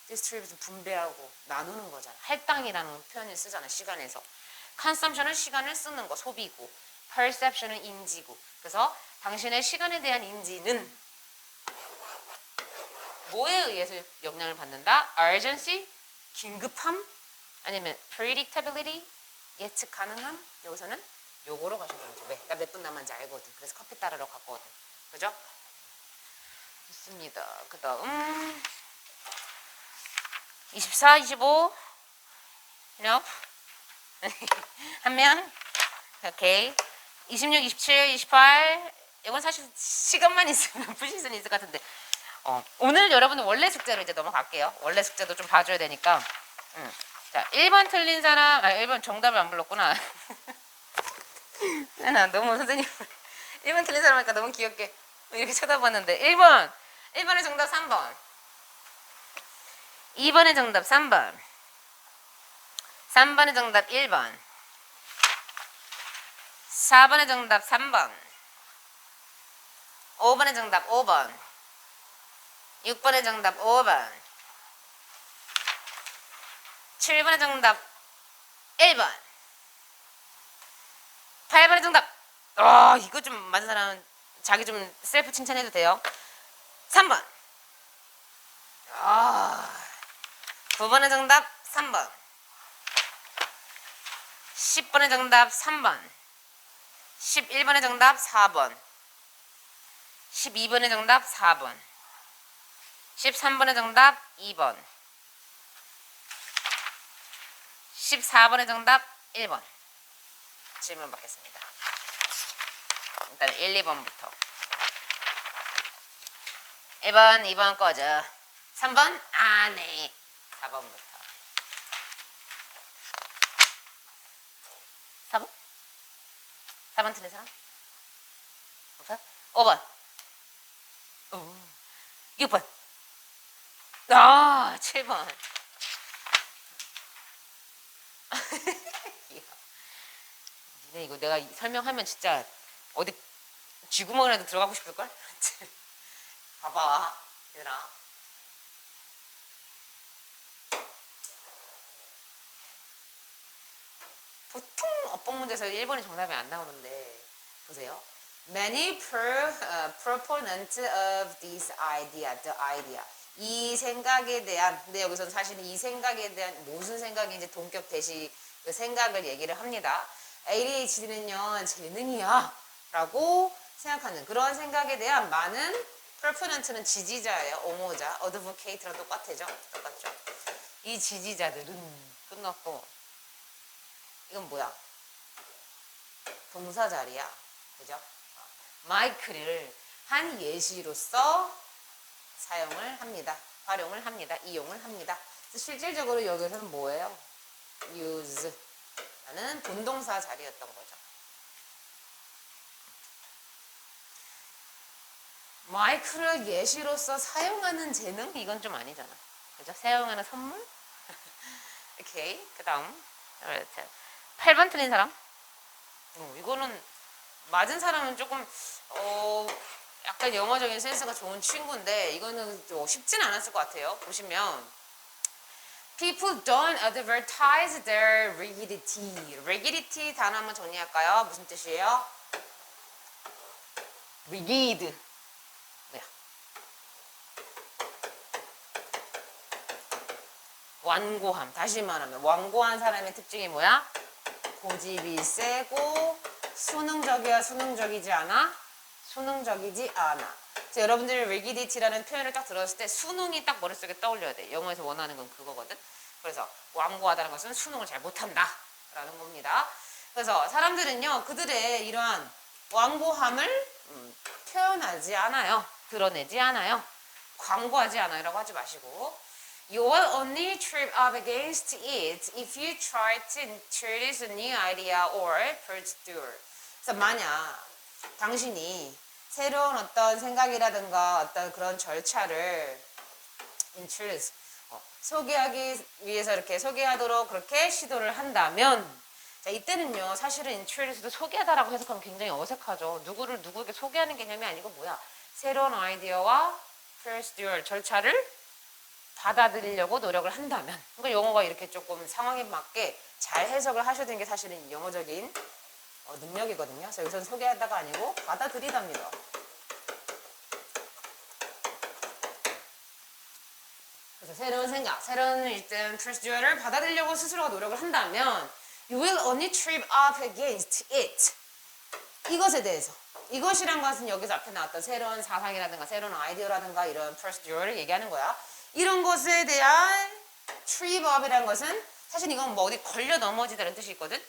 distribution 분배하고 나누는 거잖아. 할당이라는 표현을 쓰잖아. 시간에서. consumption은 시간을 쓰는 거, 소비고, perception은 인지고. 그래서 당신의 시간에 대한 인지는 뭐에 의해서 영향을 받는다? urgency, 긴급함, 아니면 predictability, 예측 가능함. 여기서는 요거로 가시면 되죠. 왜? 나 몇 분 남았는지 알거든. 그래서 커피 따르러 갔거든. 그죠? 좋습니다. 그 다음 24, 25 no? 한 명? 오케이. 26, 27, 28 이건 사실 시간만 있으면 푸실 수는 있을 것 같은데 오늘 여러분들 원래 숙제로 이제 넘어갈게요. 원래 숙제도 좀 봐줘야 되니까 자, 1번 틀린 사람 1번 정답을 안 불렀구나. 나 너무 선생님 1번 틀린 사람 하니까 너무 귀엽게 이렇게 쳐다봤는데 1번의 정답 3번 2번의 정답 3번 3번의 정답 1번 4번의 정답 3번 5번의 정답 5번 6번의 정답 5번 7번의 정답 1번 8번의 정답 이거 좀 맞은 사람은 자기 좀 셀프 칭찬해도 돼요. 3번 9번의 정답 3번 10번의 정답 3번 11번의 정답 4번 12번의 정답 4번 13번의 정답 2번 14번의 정답 1번 질문 받겠습니다. 일단 1, 2번부터 1번, 2번 꺼져 3번? 네 4번부터 4번? 4번 틀린 사람? 5번 6번 7번 니네 이거 내가 설명하면 진짜 어디 쥐구멍이라도 들어가고 싶을걸? 봐봐 얘들아 보통 어법 문제에서 1번이 정답이 안 나오는데 보세요. Many proponents of this idea, the idea. 이 생각에 대한, 근데 여기서는 사실은 이 생각에 대한 무슨 생각인지 동격 대시 그 생각을 얘기를 합니다. ADHD는요 재능이야 라고 생각하는 그런 생각에 대한 많은 proponent는 지지자예요. 옹호자, advocate랑 똑같죠? 이 지지자들은 끝났고 이건 뭐야? 동사 자리야. 그죠? 마이크를 한 예시로서 사용을 합니다. 활용을 합니다. 이용을 합니다. 실질적으로 여기서는 뭐예요? use 라는 본동사 자리였던 거죠. 마이크를 예시로서 사용하는 재능? 이건 좀 아니잖아. 그죠? 사용하는 선물? 오케이. 그 다음 8번 틀린 사람? 이거는 맞은 사람은 조금 약간 영어적인 센스가 좋은 친구인데 이거는 좀 쉽진 않았을 것 같아요. 보시면 People don't advertise their rigidity. rigidity 단어 한번 정리할까요? 무슨 뜻이에요? rigid 뭐야? 완고함. 다시 말하면 완고한 사람의 특징이 뭐야? 고집이 세고 수능적이야 수능적이지 않아? 수능적이지 않아. 그래서 여러분들이 rigidity라는 표현을 딱 들었을 때 수능이 딱 머릿속에 떠올려야 돼. 영어에서 원하는 건 그거거든. 그래서 완고하다는 것은 수능을 잘 못한다 라는 겁니다. 그래서 사람들은요, 그들의 이러한 완고함을 표현하지 않아요. 드러내지 않아요. 광고하지 않아요. 라고 하지 마시고 You will only trip up against it if you try to introduce a new idea or procedure. 그래서 만약 당신이 새로운 어떤 생각이라든가 어떤 그런 절차를 introduce, 소개하기 위해서 이렇게 소개하도록 그렇게 시도를 한다면 자, 이때는요, 사실은 introduce도 소개하다라고 해석하면 굉장히 어색하죠. 누구를 누구에게 소개하는 개념이 아니고 뭐야? 새로운 아이디어와 procedure, 절차를 받아들이려고 노력을 한다면 그러니까 영어가 이렇게 조금 상황에 맞게 잘 해석을 하셔야 되는 게 사실은 영어적인 능력이거든요. 그래서 여기서는 소개하다가 아니고 받아들이답니다. 그래서 새로운 생각, 새로운 일단 procedure를 받아들이려고 스스로가 노력을 한다면 You will only trip up against it. 이것에 대해서. 이것이란 것은 여기서 앞에 나왔던 새로운 사상이라든가 새로운 아이디어라든가 이런 procedure를 얘기하는 거야. 이런 것에 대한 trip up이라는 것은 사실 이건 뭐 어디 걸려 넘어지다는 뜻이 있거든.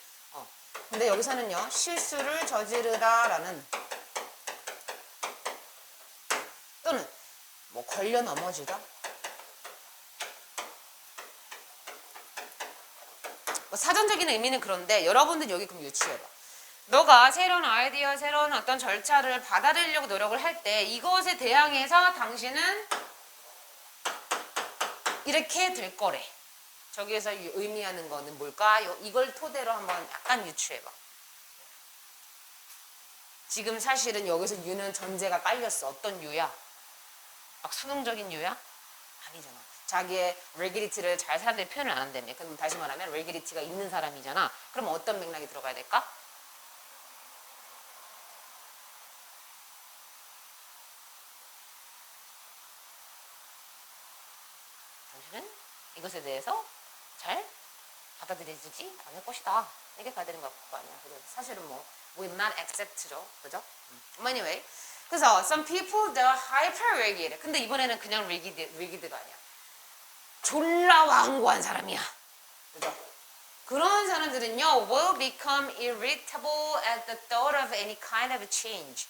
근데 여기서는요, 실수를 저지르다라는 또는 뭐 걸려 넘어지다. 뭐 사전적인 의미는 그런데 여러분들 여기 그럼 유추해봐. 너가 새로운 아이디어, 새로운 어떤 절차를 받아들이려고 노력을 할 때 이것에 대항해서 당신은 이렇게 될 거래. 저기에서 의미하는 거는 뭘까? 이걸 토대로 한번 약간 유추해봐. 지금 사실은 여기서 유는 전제가 깔렸어. 어떤 유야? 막 수능적인 유야? 아니잖아. 자기의 리기리티를 잘 사람들이 표현을 안 한다며. 그럼 다시 말하면 리기리티가 있는 사람이잖아. 그럼 어떤 맥락이 들어가야 될까? 당신은 이것에 대해서 잘 받아들여지지 않을 것이다. 이게 가야 되는 거 아니야. 사실은 뭐 will not accept죠. 그죠? Anyway. 그래서 some people they're hyper rigid. 근데 이번에는 그냥 rigid가 아니야. 졸라 완고한 사람이야. 그죠? 그런 사람들은요, will become irritable at the thought of any kind of change.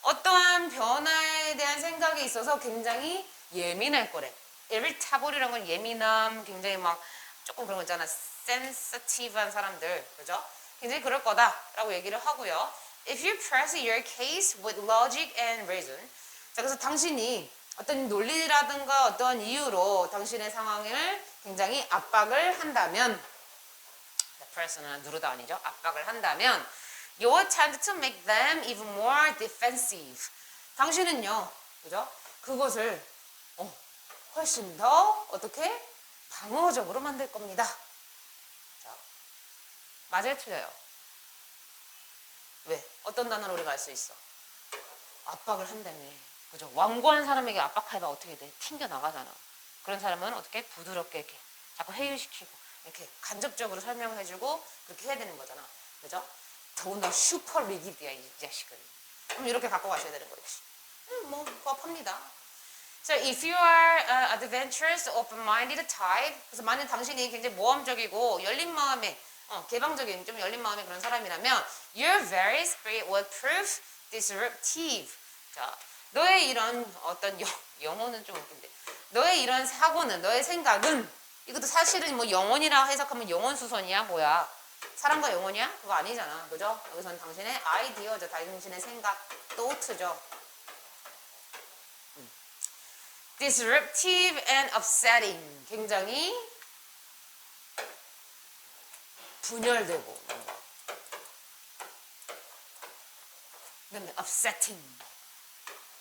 어떠한 변화에 대한 생각에 있어서 굉장히 예민할 거래. irritable이라는 건 예민함, 굉장히 막 조금 그런 거 있잖아. sensitive한 사람들, 그죠? 굉장히 그럴 거다라고 얘기를 하고요. If you press your case with logic and reason. 자, 그래서 당신이 어떤 논리라든가 어떤 이유로 당신의 상황을 굉장히 압박을 한다면, press는 누르다 아니죠? 압박을 한다면, you will tend to make them even more defensive. 당신은요, 그죠? 그것을 훨씬 더 어떻게 방어적으로 만들 겁니다. 자, 맞아요, 틀려요? 왜? 어떤 단어로 우리가 알 수 있어? 압박을 한다며. 그죠? 완고한 사람에게 압박하면 어떻게 돼? 튕겨 나가잖아. 그런 사람은 어떻게 부드럽게 이렇게 자꾸 회유시키고 이렇게 간접적으로 설명을 해주고 그렇게 해야 되는 거잖아. 그죠? 더군다나 슈퍼 리기드야, 이 자식은. 그럼 이렇게 갖고 가셔야 되는 거지. 뭐 부합합니다. So if you are adventurous, open-minded type, 그래서 만약 당신이 굉장히 모험적이고 열린 마음에 개방적인 좀 열린 마음의 그런 사람이라면 your very spirit will prove disruptive. 자, 너의 이런 어떤 영혼은 좀 웃긴데 너의 이런 사고는 너의 생각은 이것도 사실은 뭐 영혼이라 해석하면 영혼수선이야 뭐야? 사람과 영혼이야? 그거 아니잖아, 그죠? 여기서는 당신의 아이디어죠, 당신의 생각, thought죠. Disruptive and upsetting. 굉장히 분열되고 근데 upsetting.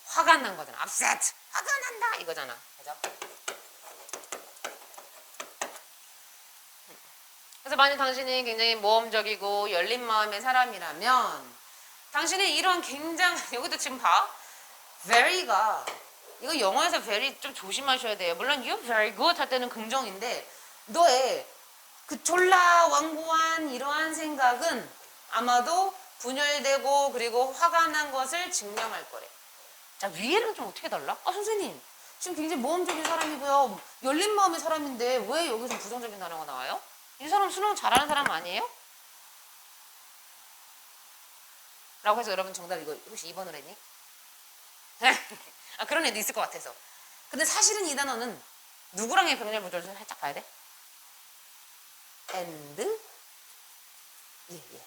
화가 난 거잖아. upset. 화가 난다 이거잖아. 그죠? 그래서 만약 당신이 굉장히 모험적이고 열린 마음의 사람이라면 당신의 이런 여기도 지금 봐. very가 이거 영어에서 very 좀 조심하셔야 돼요. 물론 you're very good 할 때는 긍정인데 너의 그 졸라 완고한 이러한 생각은 아마도 분열되고 그리고 화가 난 것을 증명할 거래. 자, 위에는 좀 어떻게 달라? 선생님 지금 굉장히 모험적인 사람이고요. 열린 마음의 사람인데 왜 여기서 부정적인 단어가 나와요? 이 사람 수능 잘하는 사람 아니에요? 라고 해서 여러분 정답 이거 혹시 2번을 했니? 아, 그런 애도 있을 것 같아서. 근데 사실은 이 단어는 누구랑의 병렬 구조를 살짝 봐야 돼? and 예, 예.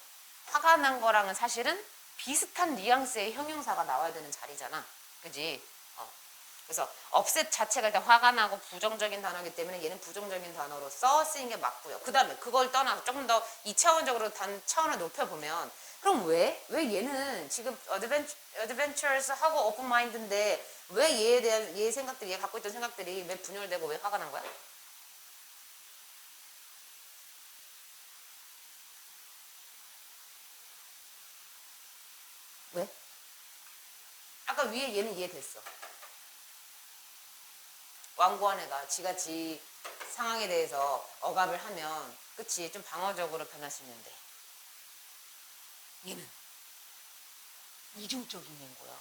화가 난 거랑은 사실은 비슷한 뉘앙스의 형용사가 나와야 되는 자리잖아. 그지? 그래서 upset 자체가 일단 화가 나고 부정적인 단어이기 때문에 얘는 부정적인 단어로서 쓰인 게 맞고요. 그 다음에 그걸 떠나서 조금 더 2차원적으로 차원을 높여보면 그럼 왜 얘는 지금 adventurous 하고 open mind인데 왜 얘에 대한 얘 생각들이 얘 갖고 있던 생각들이 왜 분열되고 왜 화가 난 거야? 왜? 아까 위에 얘는 이해됐어. 완고한 애가 지가 지 상황에 대해서 억압을 하면 그치 좀 방어적으로 변할 수 있는데 얘는 이중적인 애인 거야.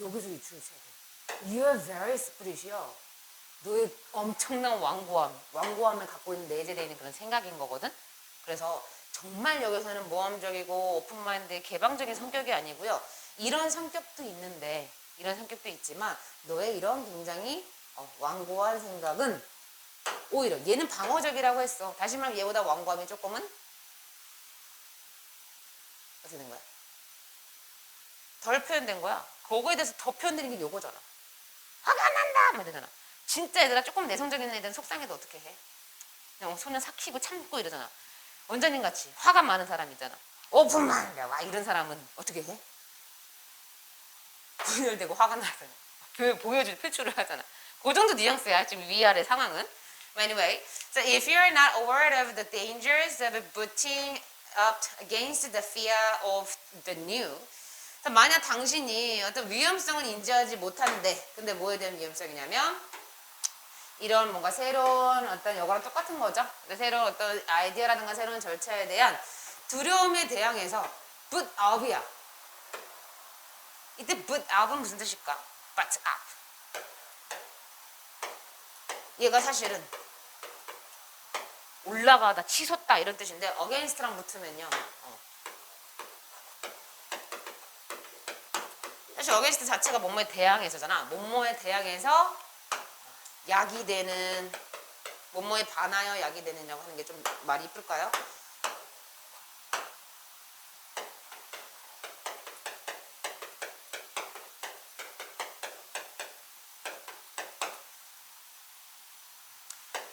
여기서 유추를 쳐야 돼. You're very spirit이야. 너의 엄청난 완고함을 갖고 있는 내재되어 있는 그런 생각인 거거든. 그래서 정말 여기서는 모험적이고 오픈마인드의 개방적인 성격이 아니고요. 이런 성격도 있는데 이런 성격도 있지만 너의 이런 굉장히 완고한 생각은 오히려 얘는 방어적이라고 했어. 다시 말하면 얘보다 완고함이 조금은 어떻게 된 거야? 덜 표현된 거야. 그거에 대해서 더 표현되는 게 요거잖아. 화가 난다! 막 이러잖아. 진짜 얘들아 조금 내성적인 애들은 속상해도 어떻게 해? 그냥 손을 삭히고 참고 이러잖아. 원장님 같이 화가 많은 사람이잖아. 오픈만! 와 이런 사람은 어떻게 해? 분열되고 화가 나잖아. 보여줄 표출을 하잖아. 그 정도 뉘앙스야 지금 위아래 상황은. Anyway, so if you're not aware of the dangers of butting up against the fear of the new, 만약 당신이 어떤 위험성을 인지하지 못하는데, 근데 뭐에 대한 위험성이냐면 이런 뭔가 새로운 어떤 요거랑 똑같은 거죠. 새로운 어떤 아이디어라든가 새로운 절차에 대한 두려움에 대항해서 put up이야. 이때 put up은 무슨 뜻일까? But up. 얘가 사실은 올라가다, 치솟다 이런 뜻인데 against랑 붙으면요. 사실 against 자체가 뭐뭐에 대항해서잖아. 뭐뭐에 대항해서 약이 되는, 뭐뭐에 반하여 약이 되느냐고 하는 게 좀 말이 이쁠까요?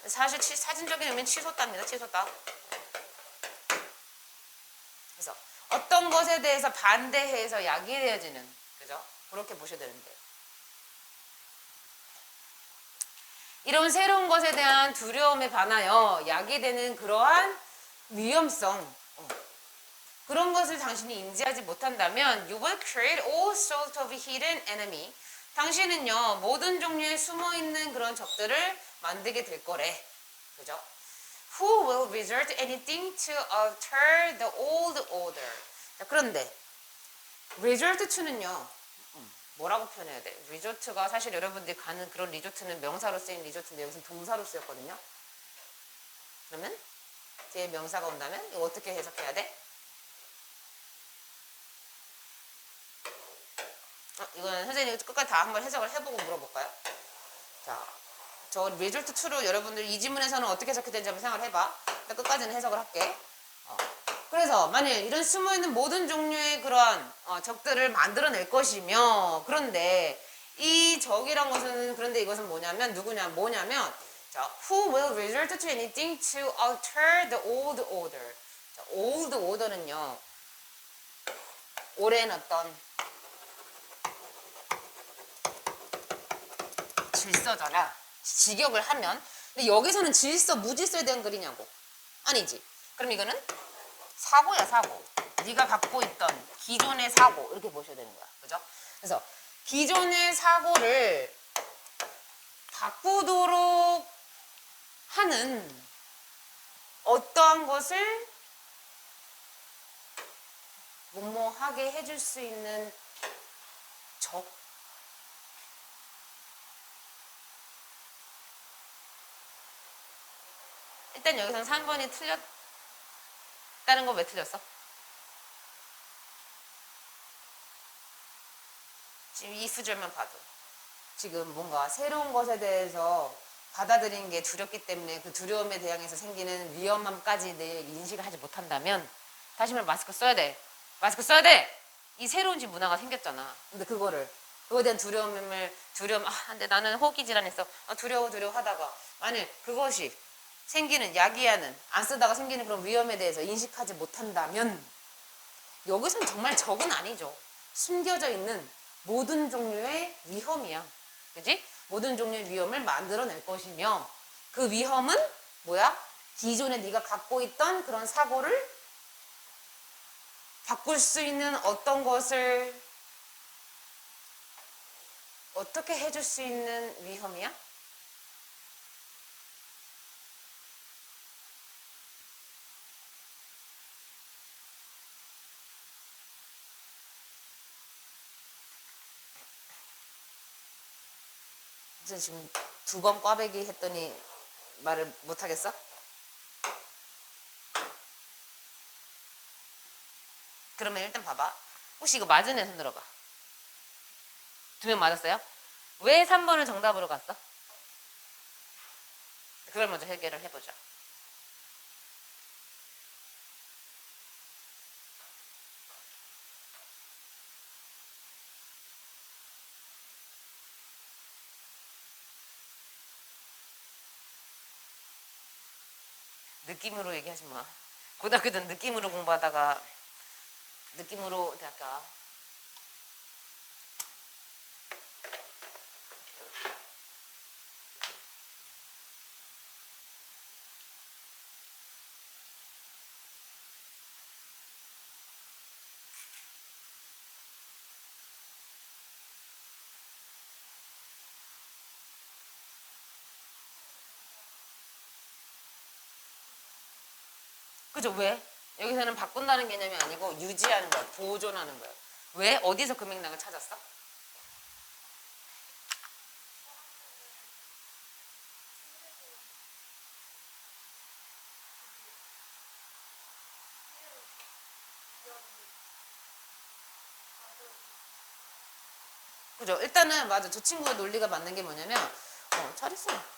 사실 사진적인 의미는 치솟답니다. 치솟다. 그래서 어떤 것에 대해서 반대해서 약이 되어지는, 그죠? 그렇게 보셔야 되는데 이런 새로운 것에 대한 두려움에 반하여 약이 되는 그러한 위험성, 그런 것을 당신이 인지하지 못한다면 you will create all sorts of hidden enemy. 당신은요 모든 종류의 숨어있는 그런 적들을 만들게 될 거래. 그죠? Who will resort anything to alter the old order. 자, 그런데 resort to는요 뭐라고 표현해야 돼? 리조트가 사실 여러분들이 가는 그런 리조트는 명사로 쓰인 리조트인데 여기서는 동사로 쓰였거든요. 그러면 뒤에 명사가 온다면 이거 어떻게 해석해야 돼? 이거는 선생님이 끝까지 다 한번 해석을 해보고 물어볼까요? 자, 저 result to로 여러분들 이 지문에서는 어떻게 해석이 되는지 한번 생각을 해봐. 일단 끝까지는 해석을 할게. 그래서 만약 이런 숨어있는 모든 종류의 그러한 적들을 만들어낼 것이며, 그런데 이 적이란 것은, 그런데 이것은 뭐냐면 자, who will resort to anything to alter the old order. 자, old order는요 오랜 어떤 질서잖아. 직역을 하면. 근데 여기서는 질서, 무질서에 대한 글이냐고. 아니지. 그럼 이거는 사고야, 사고. 네가 갖고 있던 기존의 사고, 이렇게 보셔야 되는 거야. 그죠? 그래서 기존의 사고를 바꾸도록 하는 어떠한 것을 뭐뭐하게 해줄 수 있는 적. 일단 여기서는 3번이 틀렸다는 거 왜 틀렸어? 지금 이 구절만 봐도 지금 뭔가 새로운 것에 대해서 받아들이는 게 두렵기 때문에 그 두려움에 대항해서 생기는 위험함까지 내 인식을 하지 못한다면 다시 말해 마스크 써야 돼. 마스크 써야 돼. 이 새로운 집 문화가 생겼잖아. 근데 그거에 대한 두려움, 근데 나는 호흡기 질환했어. 두려워 하다가 만일 그것이 생기는 야기하는 안 쓰다가 생기는 그런 위험에 대해서 인식하지 못한다면 여기서는 정말 적은 아니죠. 숨겨져 있는 모든 종류의 위험이야. 그지? 모든 종류의 위험을 만들어낼 것이며 그 위험은 뭐야? 기존에 네가 갖고 있던 그런 사고를 바꿀 수 있는 어떤 것을 어떻게 해줄 수 있는 위험이야? 그래서 지금 2번 꽈배기 했더니 말을 못하겠어? 그러면 일단 봐봐. 혹시 이거 맞은 애 손 들어봐. 2명 맞았어요? 왜 3번을 정답으로 갔어? 그걸 먼저 해결을 해보자. 느낌으로 얘기하지 마. 고등학교 때는 느낌으로 공부하다가 느낌으로 대학가. 그죠? 왜? 여기서는 바꾼다는 개념이 아니고 유지하는 거야. 보존하는 거야. 왜? 어디서 그 맥락을 찾았어? 그죠? 일단은 맞아. 저 친구의 논리가 맞는 게 뭐냐면 잘했어.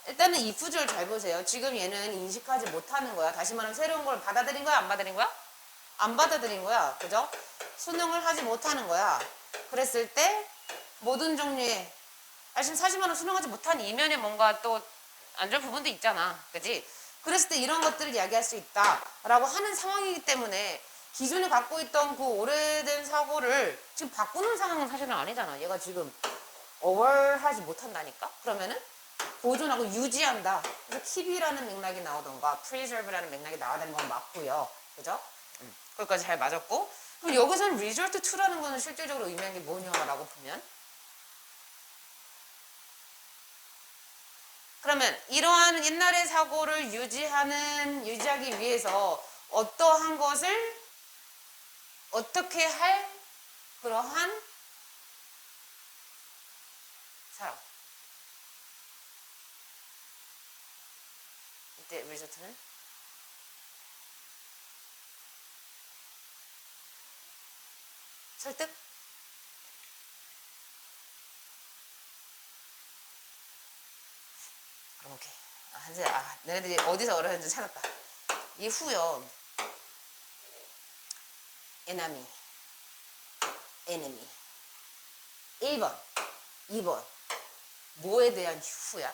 일단은 이 구절 잘 보세요. 지금 얘는 인식하지 못하는 거야. 다시 말하면 새로운 걸 받아들인 거야? 안 받아들인 거야? 안 받아들인 거야. 그죠? 수능을 하지 못하는 거야. 그랬을 때 모든 종류의 사실 말하면 수능하지 못한 이면에 뭔가 또 안 좋은 부분도 있잖아. 그지? 그랬을 때 이런 것들을 이야기할 수 있다라고 하는 상황이기 때문에 기존에 갖고 있던 그 오래된 사고를 지금 바꾸는 상황은 사실은 아니잖아. 얘가 지금 어월하지 못한다니까? 그러면은 보존하고 유지한다. 그래서 keep이라는 맥락이 나오던가 preserve라는 맥락이 나와야 되는 건 맞고요. 그죠? 거기까지 잘 맞았고. 그럼 여기서는 resort to라는 거는 실질적으로 의미한 게 뭐냐라고 보면 그러면 이러한 옛날의 사고를 유지하기 위해서 어떠한 것을 어떻게 할 그러한 사람. 이때 resort는 설득? 그럼 오케이. 너네들이 어디서 어려운지 찾았다. 이후요. enemy. 1번, 2번. 뭐에 대한 후야?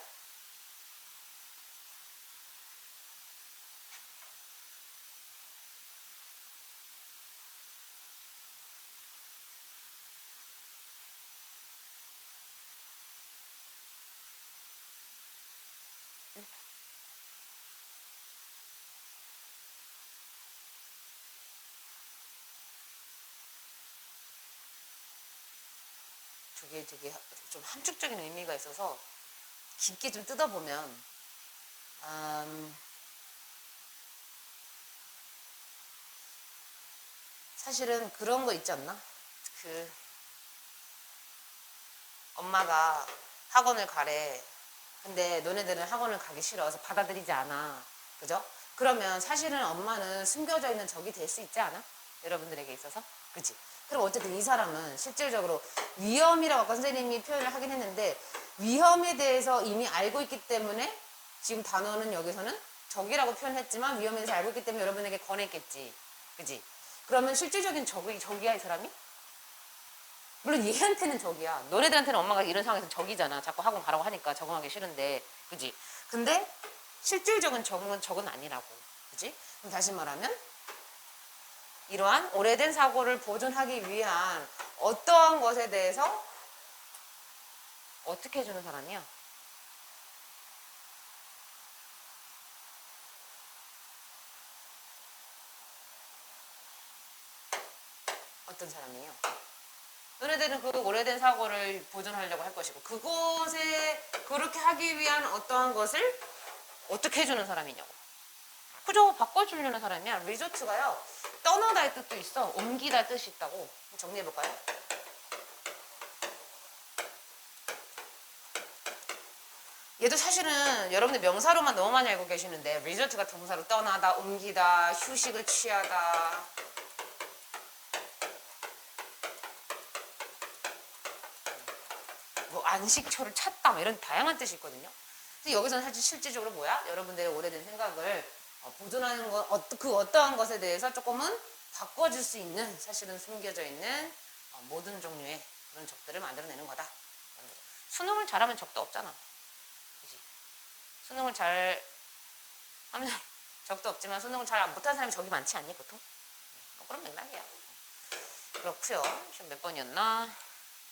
저게 되게 좀 함축적인 의미가 있어서 깊게 좀 뜯어보면 사실은 그런 거 있지 않나? 그 엄마가 학원을 가래. 근데 너네들은 학원을 가기 싫어서 받아들이지 않아. 그죠? 그러면 사실은 엄마는 숨겨져 있는 적이 될 수 있지 않아? 여러분들에게 있어서? 그치? 그럼 어쨌든 이 사람은 실질적으로 위험이라고 아까 선생님이 표현을 하긴 했는데 위험에 대해서 이미 알고 있기 때문에 지금 단어는 여기서는 적이라고 표현했지만 위험에 대해서 알고 있기 때문에 여러분에게 권했겠지. 그치? 그러면 실질적인 적이야 이 사람이? 물론 얘한테는 적이야. 너네들한테는 엄마가 이런 상황에서 적이잖아. 자꾸 학원 가라고 하니까 적응하기 싫은데. 그지? 근데 실질적인 적은 아니라고. 그지? 그럼 다시 말하면 이러한 오래된 사고를 보존하기 위한 어떠한 것에 대해서 어떻게 해주는 사람이야? 어떤 사람이에요? 너네들은 그 오래된 사고를 보존하려고 할 것이고 그곳에 그렇게 하기 위한 어떠한 것을 어떻게 해주는 사람이냐고. 그저 바꿔주려는 사람이야. 리조트가요. 떠나다의 뜻도 있어. 옮기다 뜻이 있다고. 정리해볼까요? 얘도 사실은 여러분들 명사로만 너무 많이 알고 계시는데 리조트가 동사로 떠나다, 옮기다, 휴식을 취하다. 뭐 안식처를 찾다 뭐 이런 다양한 뜻이 있거든요. 그래서 여기서는 사실 실질적으로 뭐야? 여러분들의 오래된 생각을 보존하는 것, 그 어떠한 것에 대해서 조금은 바꿔줄 수 있는 사실은 숨겨져 있는 모든 종류의 그런 적들을 만들어내는 거다. 수능을 잘하면 적도 없잖아. 그치? 수능을 잘 하면 적도 없지만 수능을 잘 못하는 사람이 적이 많지 않니 보통? 그런 맥락이야. 그렇고요. 지금 몇 번이었나?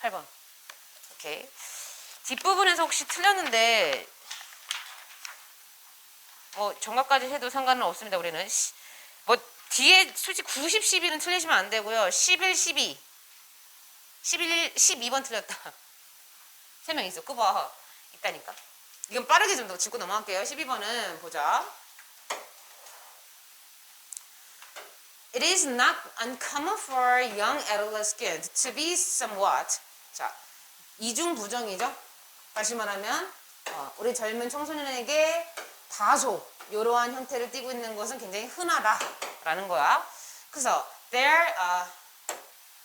8번. 오케이. 뒷부분에서 혹시 틀렸는데 뭐 정각까지 해도 상관은 없습니다. 우리는 뭐 뒤에 솔직히 90, 11은 틀리시면 안 되고요. 11, 12 11, 12번 틀렸다. 3명 있어. 끄봐. 있다니까. 이건 빠르게 좀 더 짚고 넘어갈게요. 12번은 보자. It is not uncommon for young adolescents to be somewhat. 자, 이중 부정이죠. 다시 말하면 우리 젊은 청소년에게 다소 이러한 형태를 띠고 있는 것은 굉장히 흔하다라는 거야. 그래서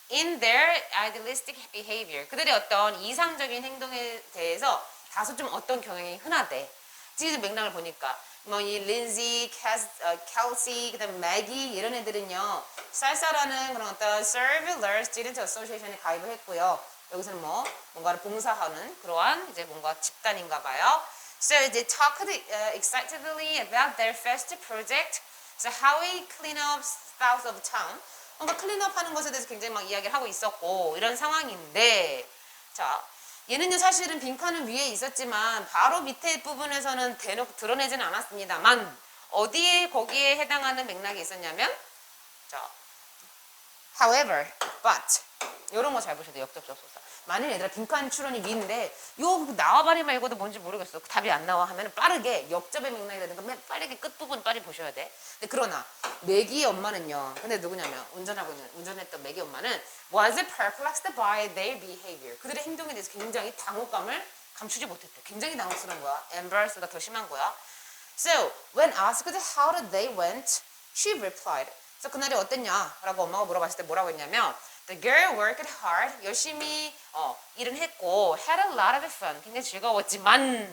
in their idealistic behavior 그들의 어떤 이상적인 행동에 대해서 다소 좀 어떤 경향이 흔하대. 지금 맥락을 보니까 뭐 이 린지, 켈시, 그다음 매기 이런 애들은요 쌀쌀하는 그런 어떤 Servular Student Association에 가입을 했고요. 여기서는 뭐 뭔가를 봉사하는 그러한 이제 뭔가 집단인가 봐요. So they talked excitedly about their first project. So how we clean up south of town. 뭔가 클린업 하는 것에 대해서 굉장히 막 이야기를 하고 있었고 이런 상황인데 자 얘는요 사실은 빈칸은 위에 있었지만 바로 밑에 부분에서는 대놓고 드러내지는 않았습니다만 어디에 거기에 해당하는 맥락이 있었냐면 자 however, but 이런 거 잘 보셔야 돼요. 역접속사. 만일 얘들아 빈칸 추론이 위인데 요 나와봐리 말고도 뭔지 모르겠어. 답이 안 나와 하면 빠르게 역접의 맥락이라든가 맨 빠르게 끝부분 빨리 보셔야 돼. 근데 그러나 맥이의 엄마는요. 근데 누구냐면 운전했던 맥이 엄마는 was perplexed by their behavior. 그들의 행동에 대해서 굉장히 당혹감을 감추지 못했대. 굉장히 당혹스러운 거야. embarrassed가 더 심한 거야. So when asked how did they went, she replied. 그래서 그날이 어땠냐라고 엄마가 물어봤을 때 뭐라고 했냐면 The girl worked hard. 열심히 일은 했고 had a lot of fun. 굉장히 즐거웠지만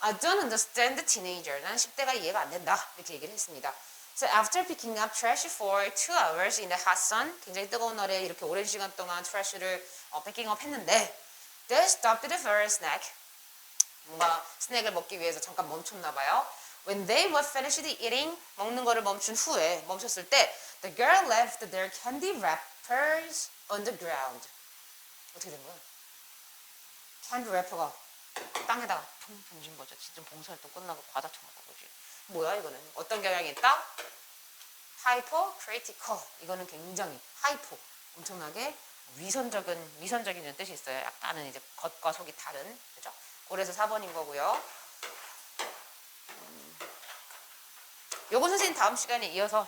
I don't understand the teenager. 난 10대가 이해가 안 된다. 이렇게 얘기를 했습니다. So after picking up trash for 2 hours in the hot sun, 굉장히 뜨거운 날에 이렇게 오랜 시간 동안 트래쉬를 picking up 했는데 they stopped for a snack. 뭔가 스낵을 먹기 위해서 잠깐 멈췄나 봐요. When they were finished eating, 먹는 거를 멈췄을 때 the girl left their candy wrappers on the ground. 어떻게 된 거야? candy wrapper가 땅에다가 퉁 던진 거죠. 진짜 봉사활동 끝나고 과자 처먹고 그러지. 뭐야 이거는? 어떤 경향이 있다? hypercritical. 이거는 굉장히 hyper, 엄청나게 위선적인 뜻이 있어요. 약간은 이제 겉과 속이 다른, 그죠? 그래서 4번인 거고요. 요거 선생님 다음 시간에 이어서